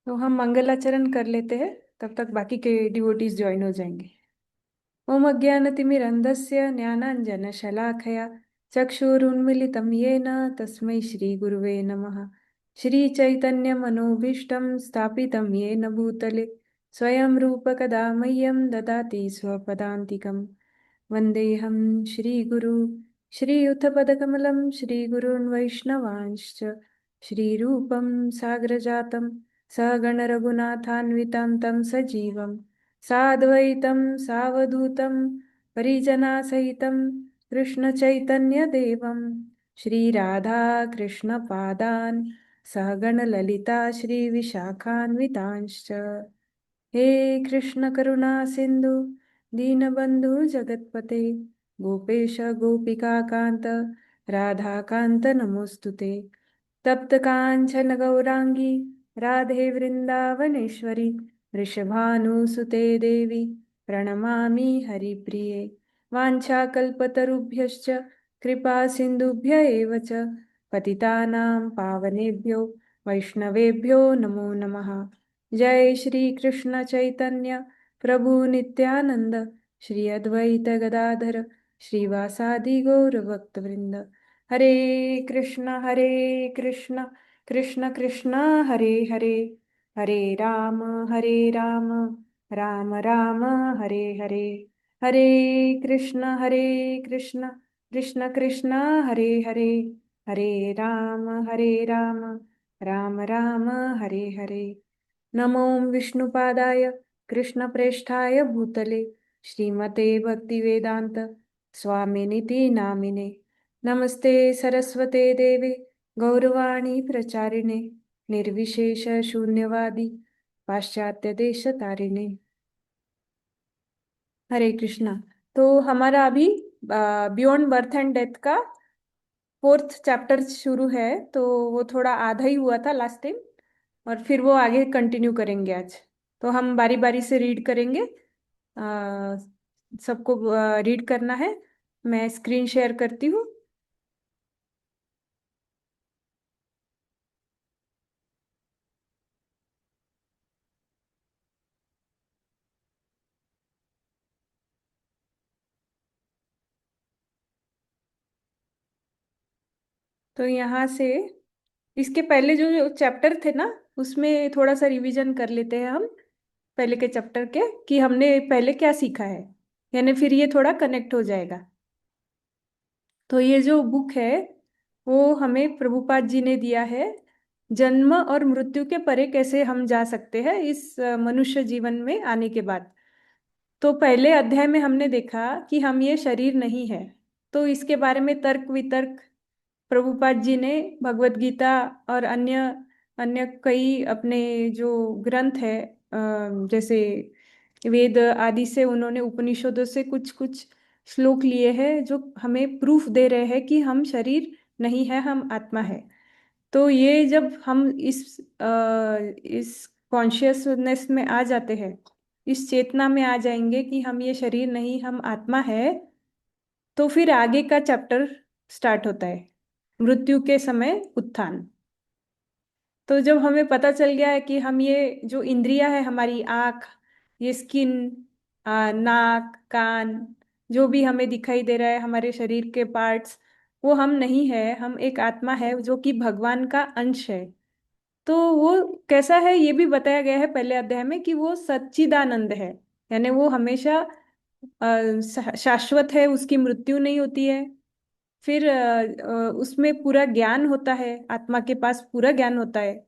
तो हम मंगलाचरण कर लेते हैं। तब तक बाकी के डिवोटीज ज्वाइन हो जाएंगे। ओम अज्ञानतिमिरन्धस्य ज्ञानाञ्जनशलाकया चक्षुरुन्मीलितं येन तस्मै श्रीगुरुवे नमः। श्रीचैतन्यमनोभीष्टं स्थापितं येन भूतले स्वयं रूपकदा मह्यं ददाति स्वपदान्तिकं। वन्देऽहं श्रीगुरु श्रीयुतपदकमलं श्रीगुरून् वैष्णवांश्च श्रीरूपं साग्रजातं सहगणरघुनाथान्वितं तं सजीवं साद्वैतं सावधूतं परिजनासहितं कृष्णचैतन्यदेवं श्रीराधाकृष्णपादान् सहगणललिता श्रीविशाखान्वितांश्च। हे कृष्ण करुणा सिंधु दीनबंधु जगतपते गोपेश गोपिकाकांत राधाकांत नमोस्तुते। तप्त कांचन गौरांगी राधे वृंदावनेश्वरी वृषभानुसुते देवी प्रणमामि हरिप्रिये। वाञ्छाकल्पतरुभ्यश्च कृपा सिन्धुभ्य एव च पतितानां पावनेभ्यो वैष्णवेभ्यो नमो नमः। जय श्री कृष्ण चैतन्य प्रभु नित्यानंद श्री अद्वैत गदाधर श्रीवासादि गौर भक्तवृंद। हरे कृष्ण कृष्ण कृष्ण हरे हरे, हरे राम राम राम हरे हरे। हरे कृष्ण कृष्ण कृष्ण कृष्ण हरे हरे, हरे राम राम राम हरे हरे। नमो विष्णुपादाय कृष्णप्रेष्ठाय भूतले श्रीमते भक्तिवेदांत स्वामिनिति नामिने। नमस्ते सरस्वते देवे गौरवाणी प्रचारिणे निर्विशेष शून्यवादी पाश्चात्य देश तारिणे। हरे कृष्णा। तो हमारा अभी बियॉन्ड बर्थ एंड डेथ का फोर्थ चैप्टर शुरू है। तो वो थोड़ा आधा ही हुआ था लास्ट टाइम, और फिर वो आगे कंटिन्यू करेंगे आज। तो हम बारी बारी से रीड करेंगे। सबको रीड करना है। मैं स्क्रीन शेयर करती हूँ। तो यहाँ से इसके पहले जो चैप्टर थे ना, उसमें थोड़ा सा रिवीजन कर लेते हैं हम पहले के चैप्टर के, कि हमने पहले क्या सीखा है, यानी फिर ये थोड़ा कनेक्ट हो जाएगा। तो ये जो बुक है वो हमें प्रभुपाद जी ने दिया है। जन्म और मृत्यु के परे कैसे हम जा सकते हैं इस मनुष्य जीवन में आने के बाद। तो पहले अध्याय में हमने देखा कि हम ये शरीर नहीं है। तो इसके बारे में तर्क वितर्क प्रभुपाद जी ने भगवत गीता और अन्य अन्य कई अपने जो ग्रंथ है, जैसे वेद आदि से उन्होंने उपनिषदों से कुछ कुछ श्लोक लिए हैं जो हमें प्रूफ दे रहे हैं कि हम शरीर नहीं है, हम आत्मा है। तो ये जब हम इस कॉन्शियसनेस में आ जाते हैं, इस चेतना में आ जाएंगे कि हम ये शरीर नहीं, हम आत्मा है, तो फिर आगे का चैप्टर स्टार्ट होता है, मृत्यु के समय उत्थान। तो जब हमें पता चल गया है कि हम ये जो इंद्रियां है, हमारी आँख, ये स्किन, नाक, कान, जो भी हमें दिखाई दे रहा है, हमारे शरीर के पार्ट्स, वो हम नहीं है, हम एक आत्मा है जो कि भगवान का अंश है। तो वो कैसा है ये भी बताया गया है पहले अध्याय में, कि वो सच्चिदानंद है, यानी वो हमेशा शाश्वत है, उसकी मृत्यु नहीं होती है। फिर उसमें पूरा ज्ञान होता है, आत्मा के पास पूरा ज्ञान होता है,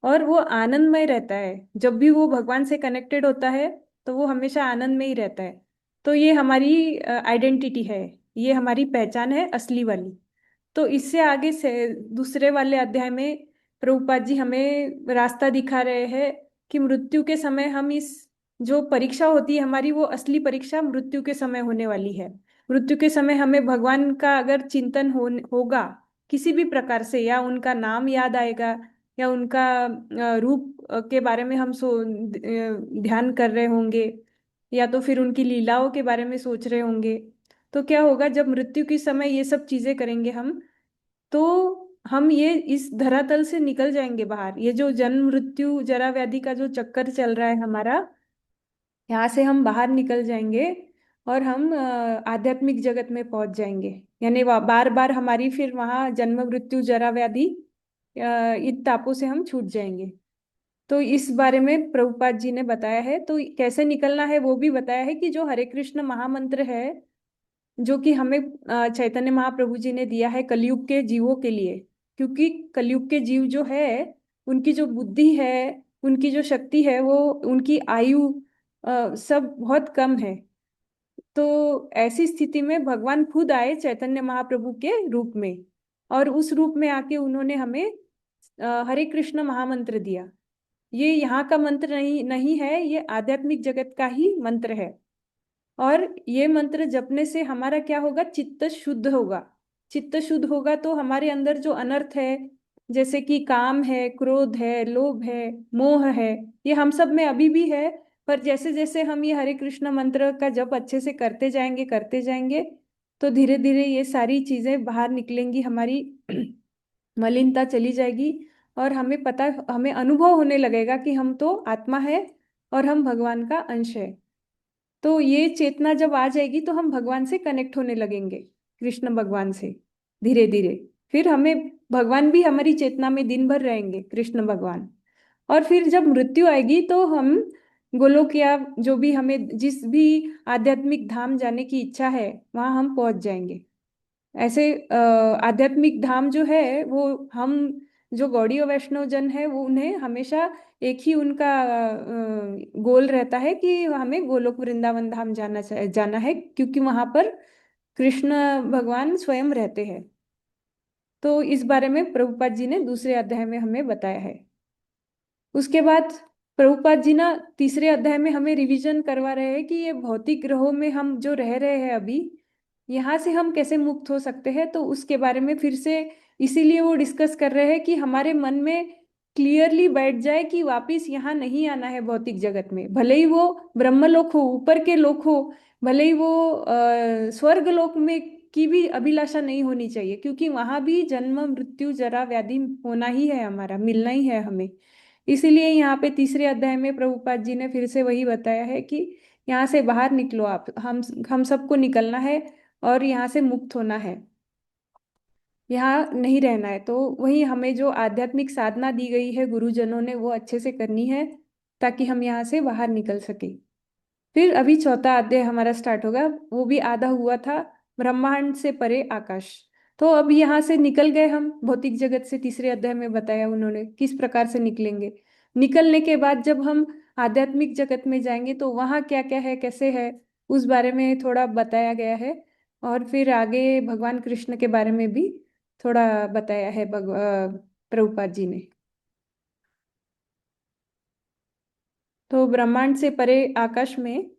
और वो आनंदमय रहता है। जब भी वो भगवान से कनेक्टेड होता है तो वो हमेशा आनंद में ही रहता है। तो ये हमारी आइडेंटिटी है, ये हमारी पहचान है असली वाली। तो इससे आगे से दूसरे वाले अध्याय में प्रभुपाद जी हमें रास्ता दिखा रहे हैं कि मृत्यु के समय हम इस जो परीक्षा होती है हमारी, वो असली परीक्षा मृत्यु के समय होने वाली है। मृत्यु के समय हमें भगवान का अगर चिंतन होगा किसी भी प्रकार से, या उनका नाम याद आएगा, या उनका रूप के बारे में हम ध्यान कर रहे होंगे, या तो फिर उनकी लीलाओं के बारे में सोच रहे होंगे, तो क्या होगा जब मृत्यु के समय ये सब चीजें करेंगे हम, तो हम ये इस धरातल से निकल जाएंगे बाहर। ये जो जन्म मृत्यु जरा व्याधि का जो चक्कर चल रहा है हमारा, यहाँ से हम बाहर निकल जाएंगे और हम आध्यात्मिक जगत में पहुंच जाएंगे। यानी बार बार हमारी फिर वहाँ जन्म मृत्यु जरा व्याधि इन तापों से हम छूट जाएंगे। तो इस बारे में प्रभुपाद जी ने बताया है। तो कैसे निकलना है वो भी बताया है कि जो हरे कृष्ण महामंत्र है, जो कि हमें चैतन्य महाप्रभु जी ने दिया है कलयुग के जीवों के लिए। क्योंकि कलयुग के जीव जो है, उनकी जो बुद्धि है, उनकी जो शक्ति है, वो उनकी आयु सब बहुत कम है। तो ऐसी स्थिति में भगवान खुद आए चैतन्य महाप्रभु के रूप में, और उस रूप में आके उन्होंने हमें हरे कृष्ण महामंत्र दिया। ये यहाँ का मंत्र नहीं नहीं है, ये आध्यात्मिक जगत का ही मंत्र है। और ये मंत्र जपने से हमारा क्या होगा, चित्त शुद्ध होगा। चित्त शुद्ध होगा तो हमारे अंदर जो अनर्थ है, जैसे कि काम है, क्रोध है, लोभ है, मोह है, ये हम सब में अभी भी है। पर जैसे जैसे हम ये हरे कृष्ण मंत्र का जप अच्छे से करते जाएंगे, तो धीरे धीरे ये सारी चीजें बाहर निकलेंगी, हमारी मलिनता चली जाएगी। और हमें अनुभव होने लगेगा कि हम तो आत्मा है और हम भगवान का अंश है। तो ये चेतना जब आ जाएगी तो हम भगवान से कनेक्ट होने लगेंगे, कृष्ण भगवान से, धीरे धीरे। फिर हमें भगवान भी हमारी चेतना में दिन भर रहेंगे, कृष्ण भगवान। और फिर जब मृत्यु आएगी तो हम गोलोक या जो भी हमें जिस भी आध्यात्मिक धाम जाने की इच्छा है, वहां हम पहुंच जाएंगे। ऐसे आध्यात्मिक धाम जो है वो हम, जो गौड़ीय वैष्णव जन है, वो उन्हें हमेशा एक ही उनका गोल रहता है कि हमें गोलोक वृंदावन धाम जाना है, क्योंकि वहां पर कृष्ण भगवान स्वयं रहते हैं। तो इस बारे में प्रभुपाद जी ने दूसरे अध्याय में हमें बताया है। उसके बाद प्रभुपाद जी ना तीसरे अध्याय में हमें रिवीजन करवा रहे हैं कि ये भौतिक ग्रहों में हम जो रह रहे हैं अभी, यहाँ से हम कैसे मुक्त हो सकते हैं। तो उसके बारे में फिर से इसीलिए वो डिस्कस कर रहे हैं कि हमारे मन में क्लियरली बैठ जाए कि वापिस यहाँ नहीं आना है भौतिक जगत में। भले ही वो ब्रह्मलोक हो, ऊपर के लोक हो, भले ही वो स्वर्ग लोक में की भी अभिलाषा नहीं होनी चाहिए, क्योंकि वहां भी जन्म मृत्यु जरा व्याधि होना ही है, हमारा मिलना ही है हमें। इसीलिए यहाँ पे तीसरे अध्याय में प्रभुपाद जी ने फिर से वही बताया है कि यहाँ से बाहर निकलो आप, हम सबको निकलना है और यहाँ से मुक्त होना है, यहाँ नहीं रहना है। तो वही हमें जो आध्यात्मिक साधना दी गई है गुरुजनों ने, वो अच्छे से करनी है, ताकि हम यहाँ से बाहर निकल सके। फिर अभी चौथा अध्याय हमारा स्टार्ट होगा, वो भी आधा हुआ था, ब्रह्मांड से परे आकाश। तो अब यहाँ से निकल गए हम भौतिक जगत से। तीसरे अध्याय में बताया उन्होंने किस प्रकार से निकलेंगे। निकलने के बाद जब हम आध्यात्मिक जगत में जाएंगे तो वहाँ क्या क्या है, कैसे है, उस बारे में थोड़ा बताया गया है। और फिर आगे भगवान कृष्ण के बारे में भी थोड़ा बताया है प्रभुपाद जी ने। तो ब्रह्मांड से परे आकाश में,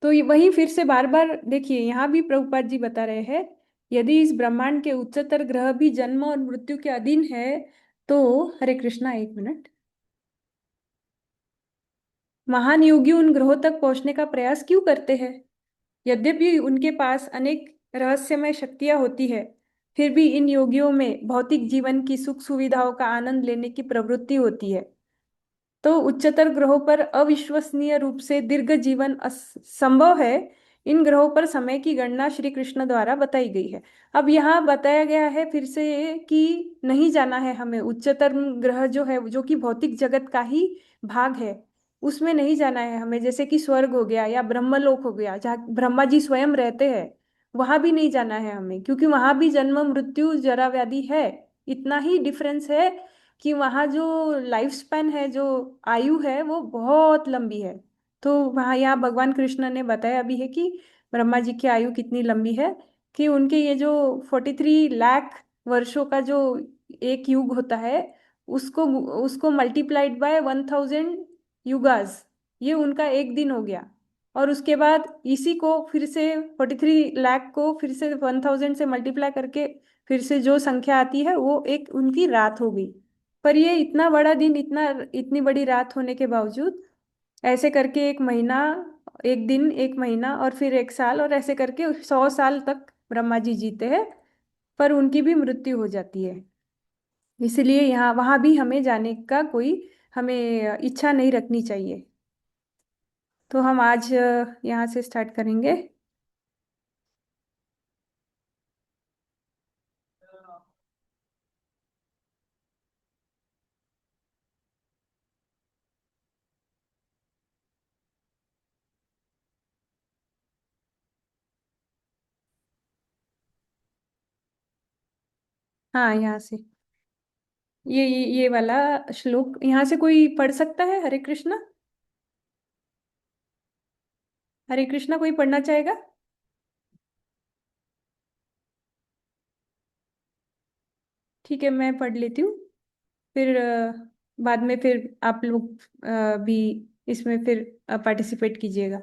तो वही फिर से बार बार देखिए, यहाँ भी प्रभुपाद जी बता रहे हैं, यदि इस ब्रह्मांड के उच्चतर ग्रह भी जन्म और मृत्यु के अधीन है, तो हरे कृष्णा, एक मिनट, महान योगी उन ग्रहों तक पहुंचने का प्रयास क्यों करते हैं? यद्यपि उनके पास अनेक रहस्यमय शक्तियां होती है, फिर भी इन योगियों में भौतिक जीवन की सुख सुविधाओं का आनंद लेने की प्रवृत्ति होती है। तो उच्चतर ग्रहों पर अविश्वसनीय रूप से दीर्घ जीवन संभव है। इन ग्रहों पर समय की गणना श्री कृष्ण द्वारा बताई गई है। अब यहाँ बताया गया है फिर से कि नहीं जाना है हमें उच्चतर ग्रह जो है, जो कि भौतिक जगत का ही भाग है, उसमें नहीं जाना है हमें। जैसे कि स्वर्ग हो गया या ब्रह्मलोक हो गया, जहाँ ब्रह्मा जी स्वयं रहते हैं, वहां भी नहीं जाना है हमें, क्योंकि वहां भी जन्म मृत्यु जरा व्याधि है। इतना ही डिफरेंस है कि वहाँ जो लाइफ स्पैन है, जो आयु है, वो बहुत लंबी है। तो वहाँ यहाँ भगवान कृष्ण ने बताया भी है कि ब्रह्मा जी की आयु कितनी लंबी है, कि उनके ये जो 43 लाख वर्षों का जो एक युग होता है, उसको उसको मल्टीप्लाइड बाय 1000 युगास, ये उनका एक दिन हो गया। और उसके बाद इसी को फिर से 43 लाख को फिर से 1000 से मल्टीप्लाई करके फिर से जो संख्या आती है, वो एक उनकी रात हो गई। पर ये इतना बड़ा दिन, इतनी बड़ी रात होने के बावजूद, ऐसे करके एक महीना एक दिन, एक महीना, और फिर एक साल, और ऐसे करके 100 साल तक ब्रह्मा जी जीते हैं। पर उनकी भी मृत्यु हो जाती है। इसलिए यहाँ वहां भी हमें जाने का कोई, हमें इच्छा नहीं रखनी चाहिए। तो हम आज यहाँ से स्टार्ट करेंगे। हाँ, यहाँ से ये वाला श्लोक यहाँ से कोई पढ़ सकता है? हरे कृष्णा। हरे कृष्णा, कोई पढ़ना चाहेगा? ठीक है, मैं पढ़ लेती हूँ। फिर बाद में फिर आप लोग भी इसमें फिर पार्टिसिपेट कीजिएगा।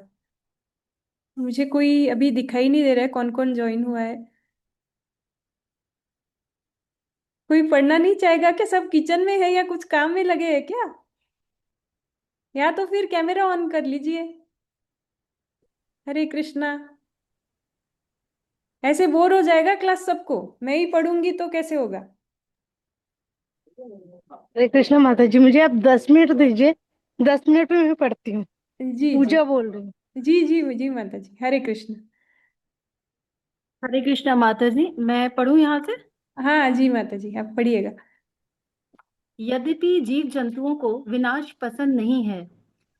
मुझे कोई अभी दिखाई नहीं दे रहा है कौन कौन ज्वाइन हुआ है। कोई पढ़ना नहीं चाहेगा क्या? सब किचन में है या कुछ काम में लगे हैं क्या? या तो फिर कैमरा ऑन कर लीजिए। हरे कृष्णा। ऐसे बोर हो जाएगा क्लास सबको, मैं ही पढ़ूंगी तो कैसे होगा? हरे कृष्णा माता जी, मुझे आप 10 मिनट दीजिए। 10 मिनट में मैं पढ़ती हूँ। जी जी। पूजा बोल रही हूँ। जी जी जी माता जी, हरे कृष्ण। हरे कृष्णा माता जी, मैं पढ़ूँ यहाँ से। हाँ जी माता जी, आप पढ़िएगा। यद्यपि जीव जंतुओं को विनाश पसंद नहीं है,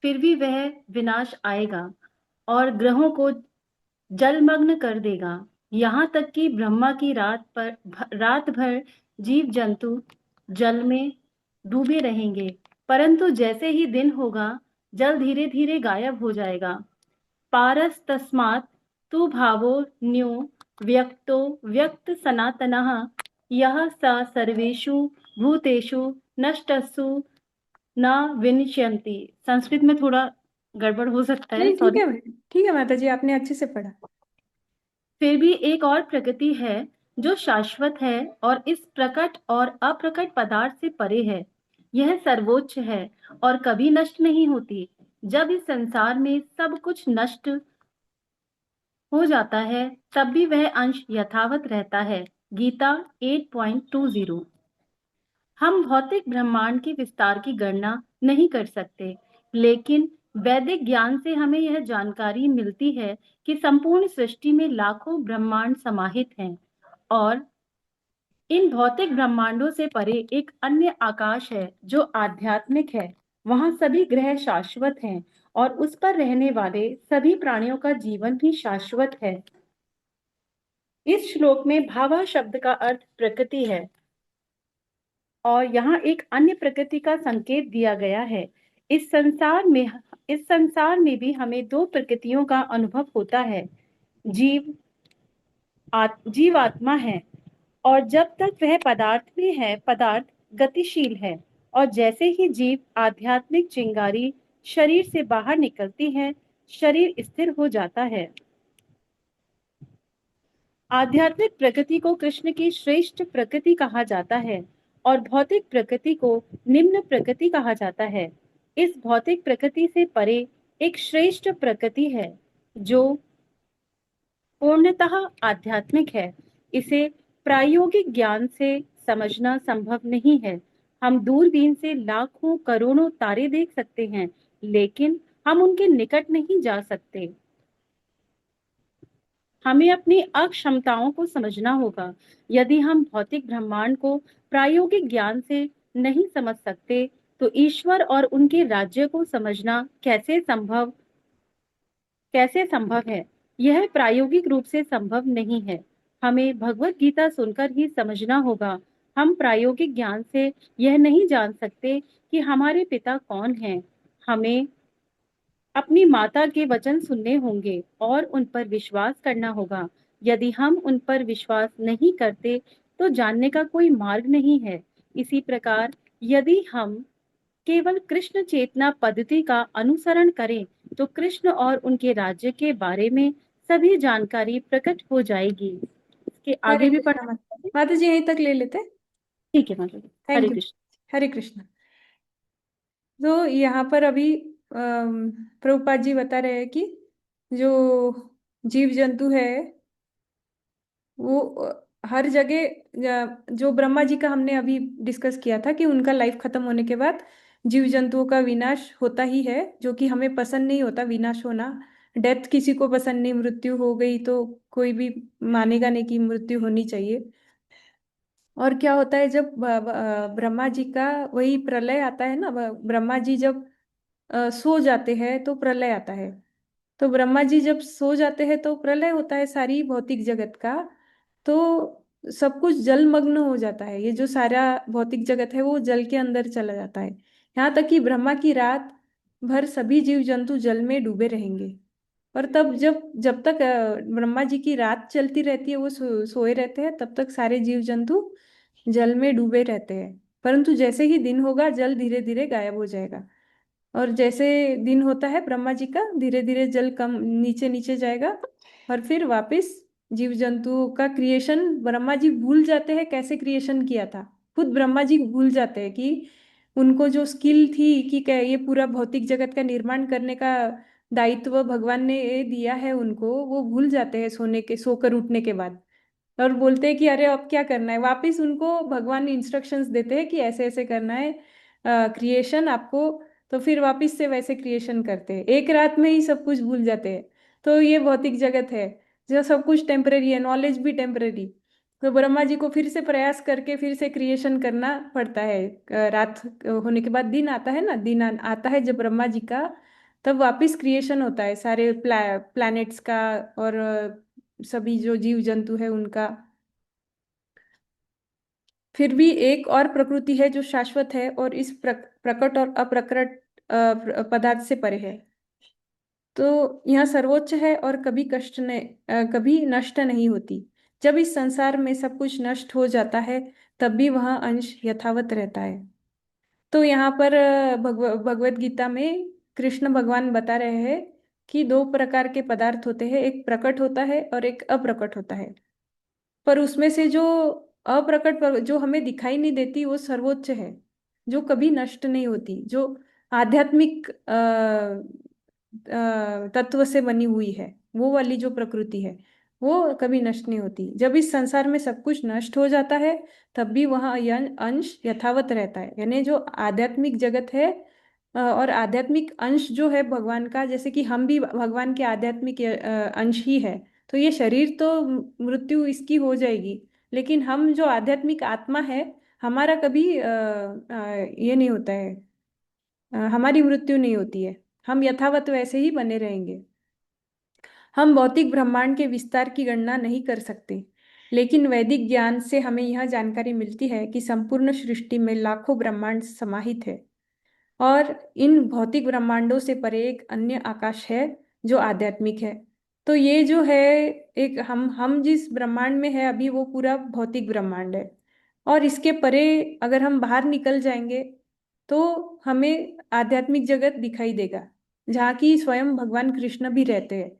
फिर भी वह विनाश आएगा और ग्रहों को जलमग्न कर देगा। यहाँ तक कि ब्रह्मा की रात भर जीव जंतु जल में डूबे रहेंगे। परंतु जैसे ही दिन होगा, जल धीरे धीरे गायब हो जाएगा। पारस तस्मात् तु भावो न्यू व्यक्तो व्यक्त सनातनः यः स सर्वेषु भूतेषु नष्टस्सु न विनश्यन्ति। संस्कृत में थोड़ा गड़बड़ हो सकता है, नहीं, ठीक सॉरी। है। ठीक है माता जी, आपने अच्छे से पढ़ा। फिर भी एक और प्रकृति है जो शाश्वत है और इस प्रकट और अप्रकट पदार्थ से परे है। यह सर्वोच्च है और कभी नष्ट नहीं होती। जब इस संसार में सब कुछ नष्ट हो जाता है, तब भी वह अंश यथावत रहता है। गीता 8.20। हम भौतिक ब्रह्मांड के विस्तार की गणना नहीं कर सकते, लेकिन वैदिक ज्ञान से हमें यह जानकारी मिलती है कि संपूर्ण सृष्टि में लाखों ब्रह्मांड समाहित हैं और इन भौतिक ब्रह्मांडों से परे एक अन्य आकाश है जो आध्यात्मिक है। वहां सभी ग्रह शाश्वत हैं और उस पर रहने वाले सभी प्राणियों का जीवन भी शाश्वत है। इस श्लोक में भावा शब्द का अर्थ प्रकृति है और यहाँ एक अन्य प्रकृति का संकेत दिया गया है। इस संसार में इस संसार में भी हमें दो प्रकृतियों का अनुभव होता है। जीव जीवात्मा है और जब तक वह पदार्थ में है, पदार्थ गतिशील है। और जैसे ही जीव आध्यात्मिक चिंगारी शरीर से बाहर निकलती है, शरीर स्थिर हो जाता है। आध्यात्मिक प्रकृति को कृष्ण की श्रेष्ठ प्रकृति कहा जाता है और भौतिक प्रकृति को निम्न प्रकृति कहा जाता है। इस भौतिक प्रकृति से परे एक श्रेष्ठ प्रकृति है जो पूर्णतः आध्यात्मिक है। इसे प्रायोगिक ज्ञान से समझना संभव नहीं है। हम दूरबीन से लाखों करोड़ों तारे देख सकते हैं, लेकिन हम उनके निकट नहीं जा सकते। हमें अपनी अक्षमताओं को समझना होगा। यदि हम भौतिक ब्रह्मांड को प्रायोगिक ज्ञान से नहीं समझ सकते, तो ईश्वर और उनके राज्य को समझना कैसे संभव है? यह प्रायोगिक रूप से संभव नहीं है। हमें भगवत गीता सुनकर ही समझना होगा। हम प्रायोगिक ज्ञान से यह नहीं जान सकते कि हमारे पिता कौन हैं। हमें अपनी माता के वचन सुनने होंगे और उन पर विश्वास करना होगा। यदि हम उन पर विश्वास नहीं करते, तो जानने का कोई मार्ग नहीं है। इसी प्रकार यदि हम केवल कृष्ण चेतना पद्धति का अनुसरण करें, तो कृष्ण और उनके राज्य के बारे में सभी जानकारी प्रकट हो जाएगी। इसके हरे आगे भी कृष्णा पढ़ना माता। है? माता जी यहीं तक ले लेते। ठीक है मतलब। हरे थैंक यू। कृष्ण। हरे कृष्णा। तो यहाँ पर अभी प्रभुपाद जी बता रहे हैं कि जो जीव जंतु है वो हर जगह जो ब्रह्मा जी का हमने अभी डिस्कस किया था कि उनका लाइफ खत्म होने के बाद जीव जंतुओं का विनाश होता ही है, जो कि हमें पसंद नहीं होता विनाश होना। डेथ किसी को पसंद नहीं, मृत्यु हो गई तो कोई भी मानेगा नहीं कि मृत्यु होनी चाहिए। और क्या होता है जब ब्रह्मा जी का वही प्रलय आता है ना, ब्रह्मा जी जब सो जाते हैं तो प्रलय आता है। तो ब्रह्मा जी जब सो जाते हैं तो प्रलय होता है सारी भौतिक जगत का। तो सब कुछ जलमग्न हो जाता है, ये जो सारा भौतिक जगत है वो जल के अंदर चला जाता है। यहाँ तक कि ब्रह्मा की रात भर सभी जीव जंतु जल में डूबे रहेंगे। और तब जब जब तक ब्रह्मा जी की रात चलती रहती है, वो सोए रहते हैं, तब तक सारे जीव जंतु जल में डूबे रहते हैं। परंतु जैसे ही दिन होगा जल धीरे धीरे गायब हो जाएगा। और जैसे दिन होता है ब्रह्मा जी का, धीरे धीरे जल कम नीचे नीचे जाएगा। और फिर वापस जीव जंतुओं का क्रिएशन ब्रह्मा जी भूल जाते हैं कैसे क्रिएशन किया था। खुद ब्रह्मा जी भूल जाते हैं कि उनको जो स्किल थी कि ये पूरा भौतिक जगत का निर्माण करने का दायित्व भगवान ने दिया है उनको, वो भूल जाते हैं सोकर उठने के बाद। और बोलते हैं कि अरे अब क्या करना है, वापिस उनको भगवान इंस्ट्रक्शंस देते हैं कि ऐसे ऐसे करना है क्रिएशन आपको। तो फिर वापिस से वैसे क्रिएशन करते हैं, एक रात में ही सब कुछ भूल जाते हैं। तो ये भौतिक जगत है, जो सब कुछ टेम्परेरी है, नॉलेज भी टेम्परेरी। तो ब्रह्मा जी को फिर से प्रयास करके फिर से क्रिएशन करना पड़ता है। रात होने के बाद दिन आता है ना, आता है जब ब्रह्मा जी का, तब वापिस क्रिएशन होता है सारे प्लैनेट्स का और सभी जो जीव जंतु है उनका। फिर भी एक और प्रकृति है जो शाश्वत है और इस प्रकट और अप्रकट पदार्थ से परे है। तो यह सर्वोच्च है और कभी कभी नष्ट नहीं होती। जब इस संसार में सब कुछ नष्ट हो जाता है, तब भी वह अंश यथावत रहता है। तो यहाँ पर भगवत गीता में कृष्ण भगवान बता रहे हैं कि दो प्रकार के पदार्थ होते हैं, एक प्रकट होता है और एक अप्रकट होता है। पर उसमें से जो जो हमें दिखाई नहीं देती वो सर्वोच्च है, जो कभी नष्ट नहीं होती, जो आध्यात्मिक तत्व से बनी हुई है। वो वाली जो प्रकृति है वो कभी नष्ट नहीं होती। जब इस संसार में सब कुछ नष्ट हो जाता है, तब भी वह अंश यथावत रहता है। यानी जो आध्यात्मिक जगत है और आध्यात्मिक अंश जो है भगवान का, जैसे कि हम भी भगवान के आध्यात्मिक अंश ही है। तो ये शरीर तो मृत्यु इसकी हो जाएगी, लेकिन हम जो आध्यात्मिक आत्मा है, हमारा कभी ये नहीं होता है, हमारी मृत्यु नहीं होती है। हम यथावत वैसे ही बने रहेंगे। हम भौतिक ब्रह्मांड के विस्तार की गणना नहीं कर सकते, लेकिन वैदिक ज्ञान से हमें यह जानकारी मिलती है कि संपूर्ण सृष्टि में लाखों ब्रह्मांड समाहित है। और इन भौतिक ब्रह्मांडों से परे एक अन्य आकाश है जो आध्यात्मिक है। तो ये जो है, एक हम जिस ब्रह्मांड में है अभी वो पूरा भौतिक ब्रह्मांड है। और इसके परे अगर हम बाहर निकल जाएंगे तो हमें आध्यात्मिक जगत दिखाई देगा, जहाँ की स्वयं भगवान कृष्ण भी रहते हैं।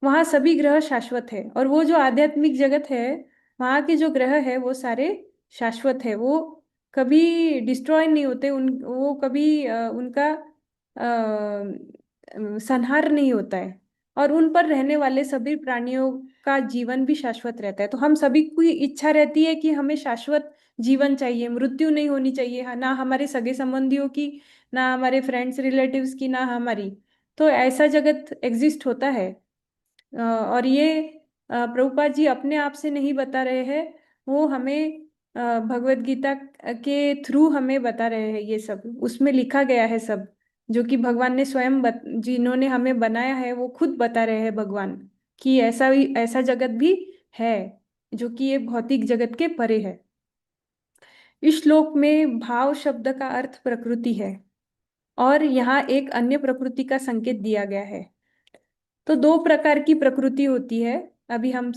वहाँ सभी ग्रह शाश्वत है, और वो जो आध्यात्मिक जगत है, वहाँ के जो ग्रह है वो सारे शाश्वत है। वो कभी डिस्ट्रॉय नहीं होते, वो कभी उनका संहार नहीं होता है। और उन पर रहने वाले सभी प्राणियों का जीवन भी शाश्वत रहता है। तो हम सभी की इच्छा रहती है कि हमें शाश्वत जीवन चाहिए, मृत्यु नहीं होनी चाहिए, हाँ, ना हमारे सगे संबंधियों की, ना हमारे फ्रेंड्स रिलेटिव्स की, ना हमारी। तो ऐसा जगत एग्जिस्ट होता है। और ये प्रभुपाद जी अपने आप से नहीं बता रहे हैं, वो हमें भगवत गीता के थ्रू हमें बता रहे हैं। ये सब उसमें लिखा गया है सब, जो कि भगवान ने स्वयं जिन्होंने हमें बनाया है वो खुद बता रहे हैं भगवान, कि ऐसा जगत भी है जो कि ये भौतिक जगत के परे है। इस श्लोक में भाव शब्द का अर्थ प्रकृति है, और यहाँ एक अन्य प्रकृति का संकेत दिया गया है। तो दो प्रकार की प्रकृति होती है, अभी हम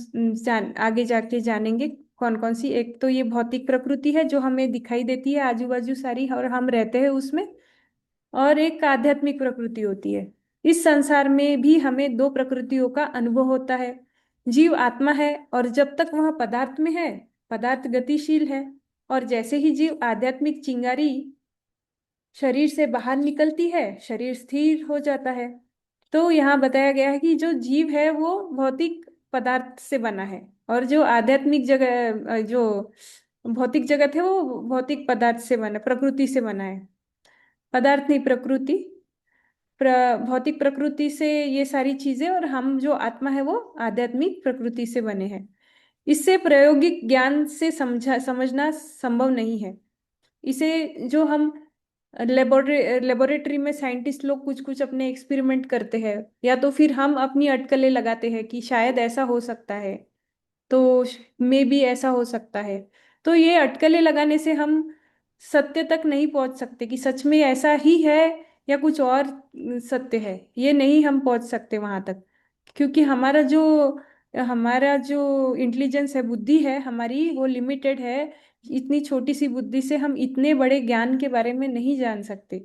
आगे जाके जानेंगे कौन कौन सी। एक तो ये भौतिक प्रकृति है जो हमें दिखाई देती है आजू बाजू सारी, और हम रहते हैं उसमें। और एक आध्यात्मिक प्रकृति होती है। इस संसार में भी हमें दो प्रकृतियों का अनुभव होता है। जीव आत्मा है, और जब तक वह पदार्थ में है, पदार्थ गतिशील है। और जैसे ही जीव आध्यात्मिक चिंगारी शरीर से बाहर निकलती है, शरीर स्थिर हो जाता है। तो यहाँ बताया गया है कि जो जीव है वो भौतिक पदार्थ से बना है, और जो आध्यात्मिक जगह जो भौतिक जगत है वो भौतिक पदार्थ से बना, प्रकृति से बना है। पदार्थ नहीं, प्रकृति। भौतिक प्रकृति से ये सारी चीजें, और हम जो आत्मा है वो आध्यात्मिक प्रकृति से बने हैं। इससे प्रायोगिक ज्ञान से समझना संभव नहीं है। इसे जो हम लेबोरेटरी में साइंटिस्ट लोग कुछ कुछ अपने एक्सपेरिमेंट करते हैं, या तो फिर हम अपनी अटकलें लगाते हैं कि शायद ऐसा हो सकता है, तो मे भी ऐसा हो सकता है। तो ये अटकलें लगाने से हम सत्य तक नहीं पहुंच सकते कि सच में ऐसा ही है या कुछ और सत्य है। ये नहीं हम पहुंच सकते वहां तक, क्योंकि हमारा जो इंटेलिजेंस है, बुद्धि है हमारी, वो लिमिटेड है। इतनी छोटी सी बुद्धि से हम इतने बड़े ज्ञान के बारे में नहीं जान सकते।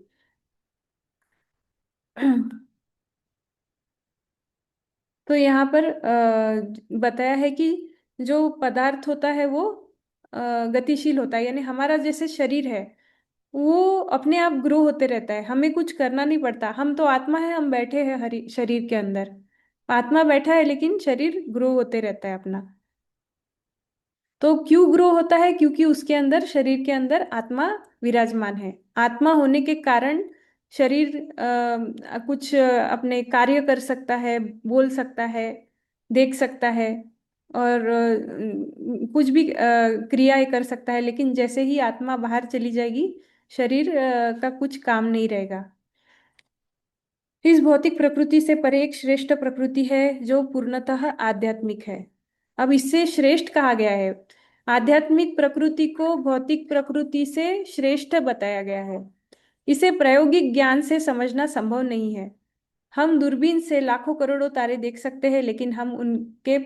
तो यहाँ पर बताया है कि जो पदार्थ होता है वो गतिशील होता है, यानी हमारा जैसे शरीर है वो अपने आप ग्रो होते रहता है, हमें कुछ करना नहीं पड़ता। हम तो आत्मा है, हम बैठे हैं हरी शरीर के अंदर, आत्मा बैठा है लेकिन शरीर ग्रो होते रहता है अपना। तो क्यों ग्रो होता है? क्योंकि उसके अंदर, शरीर के अंदर आत्मा विराजमान है। आत्मा होने के कारण शरीर कुछ अपने कार्य कर सकता है, बोल सकता है, देख सकता है, और कुछ भी क्रियाएं कर सकता है। लेकिन जैसे ही आत्मा बाहर चली जाएगी, शरीर का कुछ काम नहीं रहेगा। इस भौतिक प्रकृति से परे एक श्रेष्ठ प्रकृति है जो पूर्णतः आध्यात्मिक है। अब इससे श्रेष्ठ कहा गया है। आध्यात्मिक प्रकृति को भौतिक प्रकृति से श्रेष्ठ बताया गया है। इसे प्रायोगिक ज्ञान से समझना संभव नहीं है। हम दूरबीन से लाखों करोड़ों तारे देख सकते हैं, लेकिन हम उनके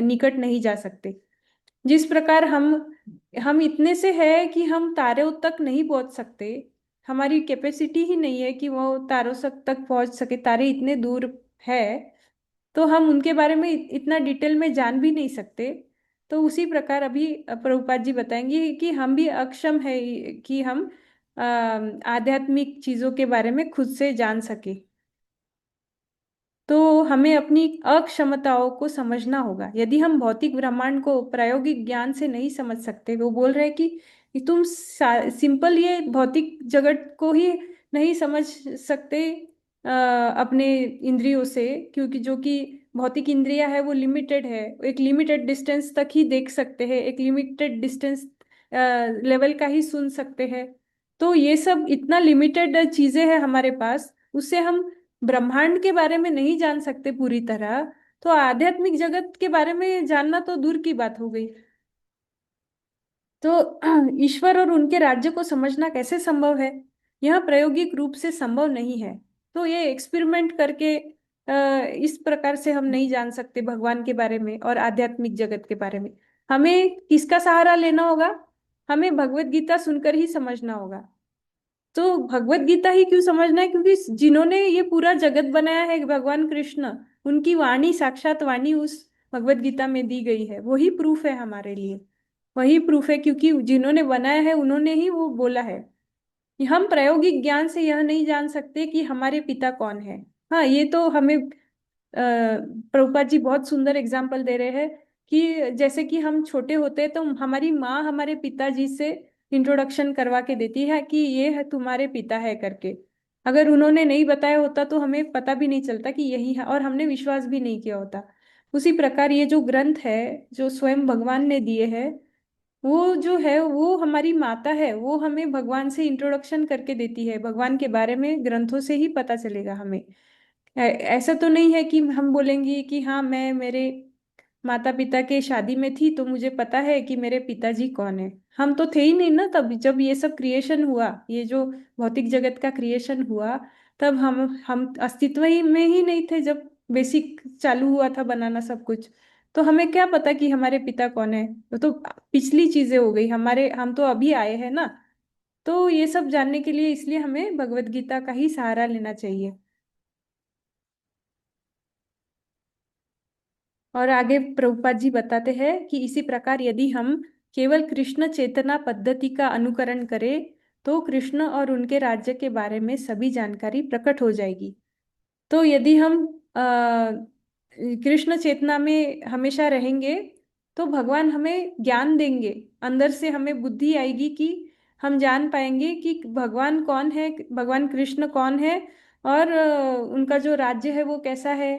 निकट नहीं जा सकते। जिस प्रकार हम इतने से है कि हम तारों तक नहीं पहुंच सकते, हमारी कैपेसिटी ही नहीं है कि वो तारों तक पहुंच सके, तारे इतने दूर है, तो हम उनके बारे में इतना डिटेल में जान भी नहीं सकते। तो उसी प्रकार अभी प्रभुपाद जी बताएंगे कि हम भी अक्षम है कि हम आध्यात्मिक चीजों के बारे में खुद से जान सके। तो हमें अपनी अक्षमताओं को समझना होगा। यदि हम भौतिक ब्रह्मांड को प्रायोगिक ज्ञान से नहीं समझ सकते, वो बोल रहे हैं कि तुम सिंपल ये भौतिक जगत को ही नहीं समझ सकते अपने इंद्रियों से, क्योंकि जो कि भौतिक इंद्रिया है वो लिमिटेड है, एक लिमिटेड डिस्टेंस तक ही देख सकते हैं, एक लिमिटेड डिस्टेंस लेवल का ही सुन सकते हैं। तो ये सब इतना लिमिटेड चीजें हैं हमारे पास, उससे हम ब्रह्मांड के बारे में नहीं जान सकते पूरी तरह। तो आध्यात्मिक जगत के बारे में जानना तो दूर की बात हो गई। तो ईश्वर और उनके राज्य को समझना कैसे संभव है? यह प्रायोगिक रूप से संभव नहीं है। तो ये एक्सपेरिमेंट करके इस प्रकार से हम नहीं जान सकते भगवान के बारे में और आध्यात्मिक जगत के बारे में। हमें किसका सहारा लेना होगा? हमें भगवत गीता सुनकर ही समझना होगा। तो भगवत गीता ही क्यों समझना है? क्योंकि जिन्होंने ये पूरा जगत बनाया है, भगवान कृष्ण, उनकी वाणी, साक्षात वाणी उस भगवत गीता में दी गई है। वही प्रूफ है हमारे लिए। वही प्रूफ है, क्योंकि जिन्होंने बनाया है उन्होंने ही वो बोला है। हम प्रायोगिक ज्ञान से यह नहीं जान सकते कि हमारे पिता कौन है। हाँ, ये तो हमें प्रभुपाद जी बहुत सुंदर एग्जाम्पल दे रहे हैं कि जैसे कि हम छोटे होते हैं तो हमारी माँ हमारे पिताजी से इंट्रोडक्शन करवा के देती है कि ये है तुम्हारे पिता है करके। अगर उन्होंने नहीं बताया होता तो हमें पता भी नहीं चलता कि यही है, और हमने विश्वास भी नहीं किया होता। उसी प्रकार ये जो ग्रंथ है, जो स्वयं भगवान ने दिए हैं, वो जो है वो हमारी माता है। वो हमें भगवान से इंट्रोडक्शन करके देती है। भगवान के बारे में ग्रंथों से ही पता चलेगा हमें। ऐसा तो नहीं है कि हम बोलेंगे कि हाँ, मैं मेरे माता पिता के शादी में थी तो मुझे पता है कि मेरे पिताजी कौन है। हम तो थे ही नहीं ना तब, जब ये सब क्रिएशन हुआ, ये जो भौतिक जगत का क्रिएशन हुआ, तब हम अस्तित्व ही में ही नहीं थे जब बेसिक चालू हुआ था बनाना सब कुछ। तो हमें क्या पता कि हमारे पिता कौन है? वो तो पिछली चीजें हो गई हमारे, हम तो अभी आए हैं ना। तो ये सब जानने के लिए इसलिए हमें भगवत गीता का ही सहारा लेना चाहिए। और आगे प्रभुपाद जी बताते हैं कि इसी प्रकार यदि हम केवल कृष्ण चेतना पद्धति का अनुकरण करें तो कृष्ण और उनके राज्य के बारे में सभी जानकारी प्रकट हो जाएगी। तो यदि हम कृष्ण चेतना में हमेशा रहेंगे तो भगवान हमें ज्ञान देंगे, अंदर से हमें बुद्धि आएगी कि हम जान पाएंगे कि भगवान कौन है, भगवान कृष्ण कौन है, और उनका जो राज्य है वो कैसा है,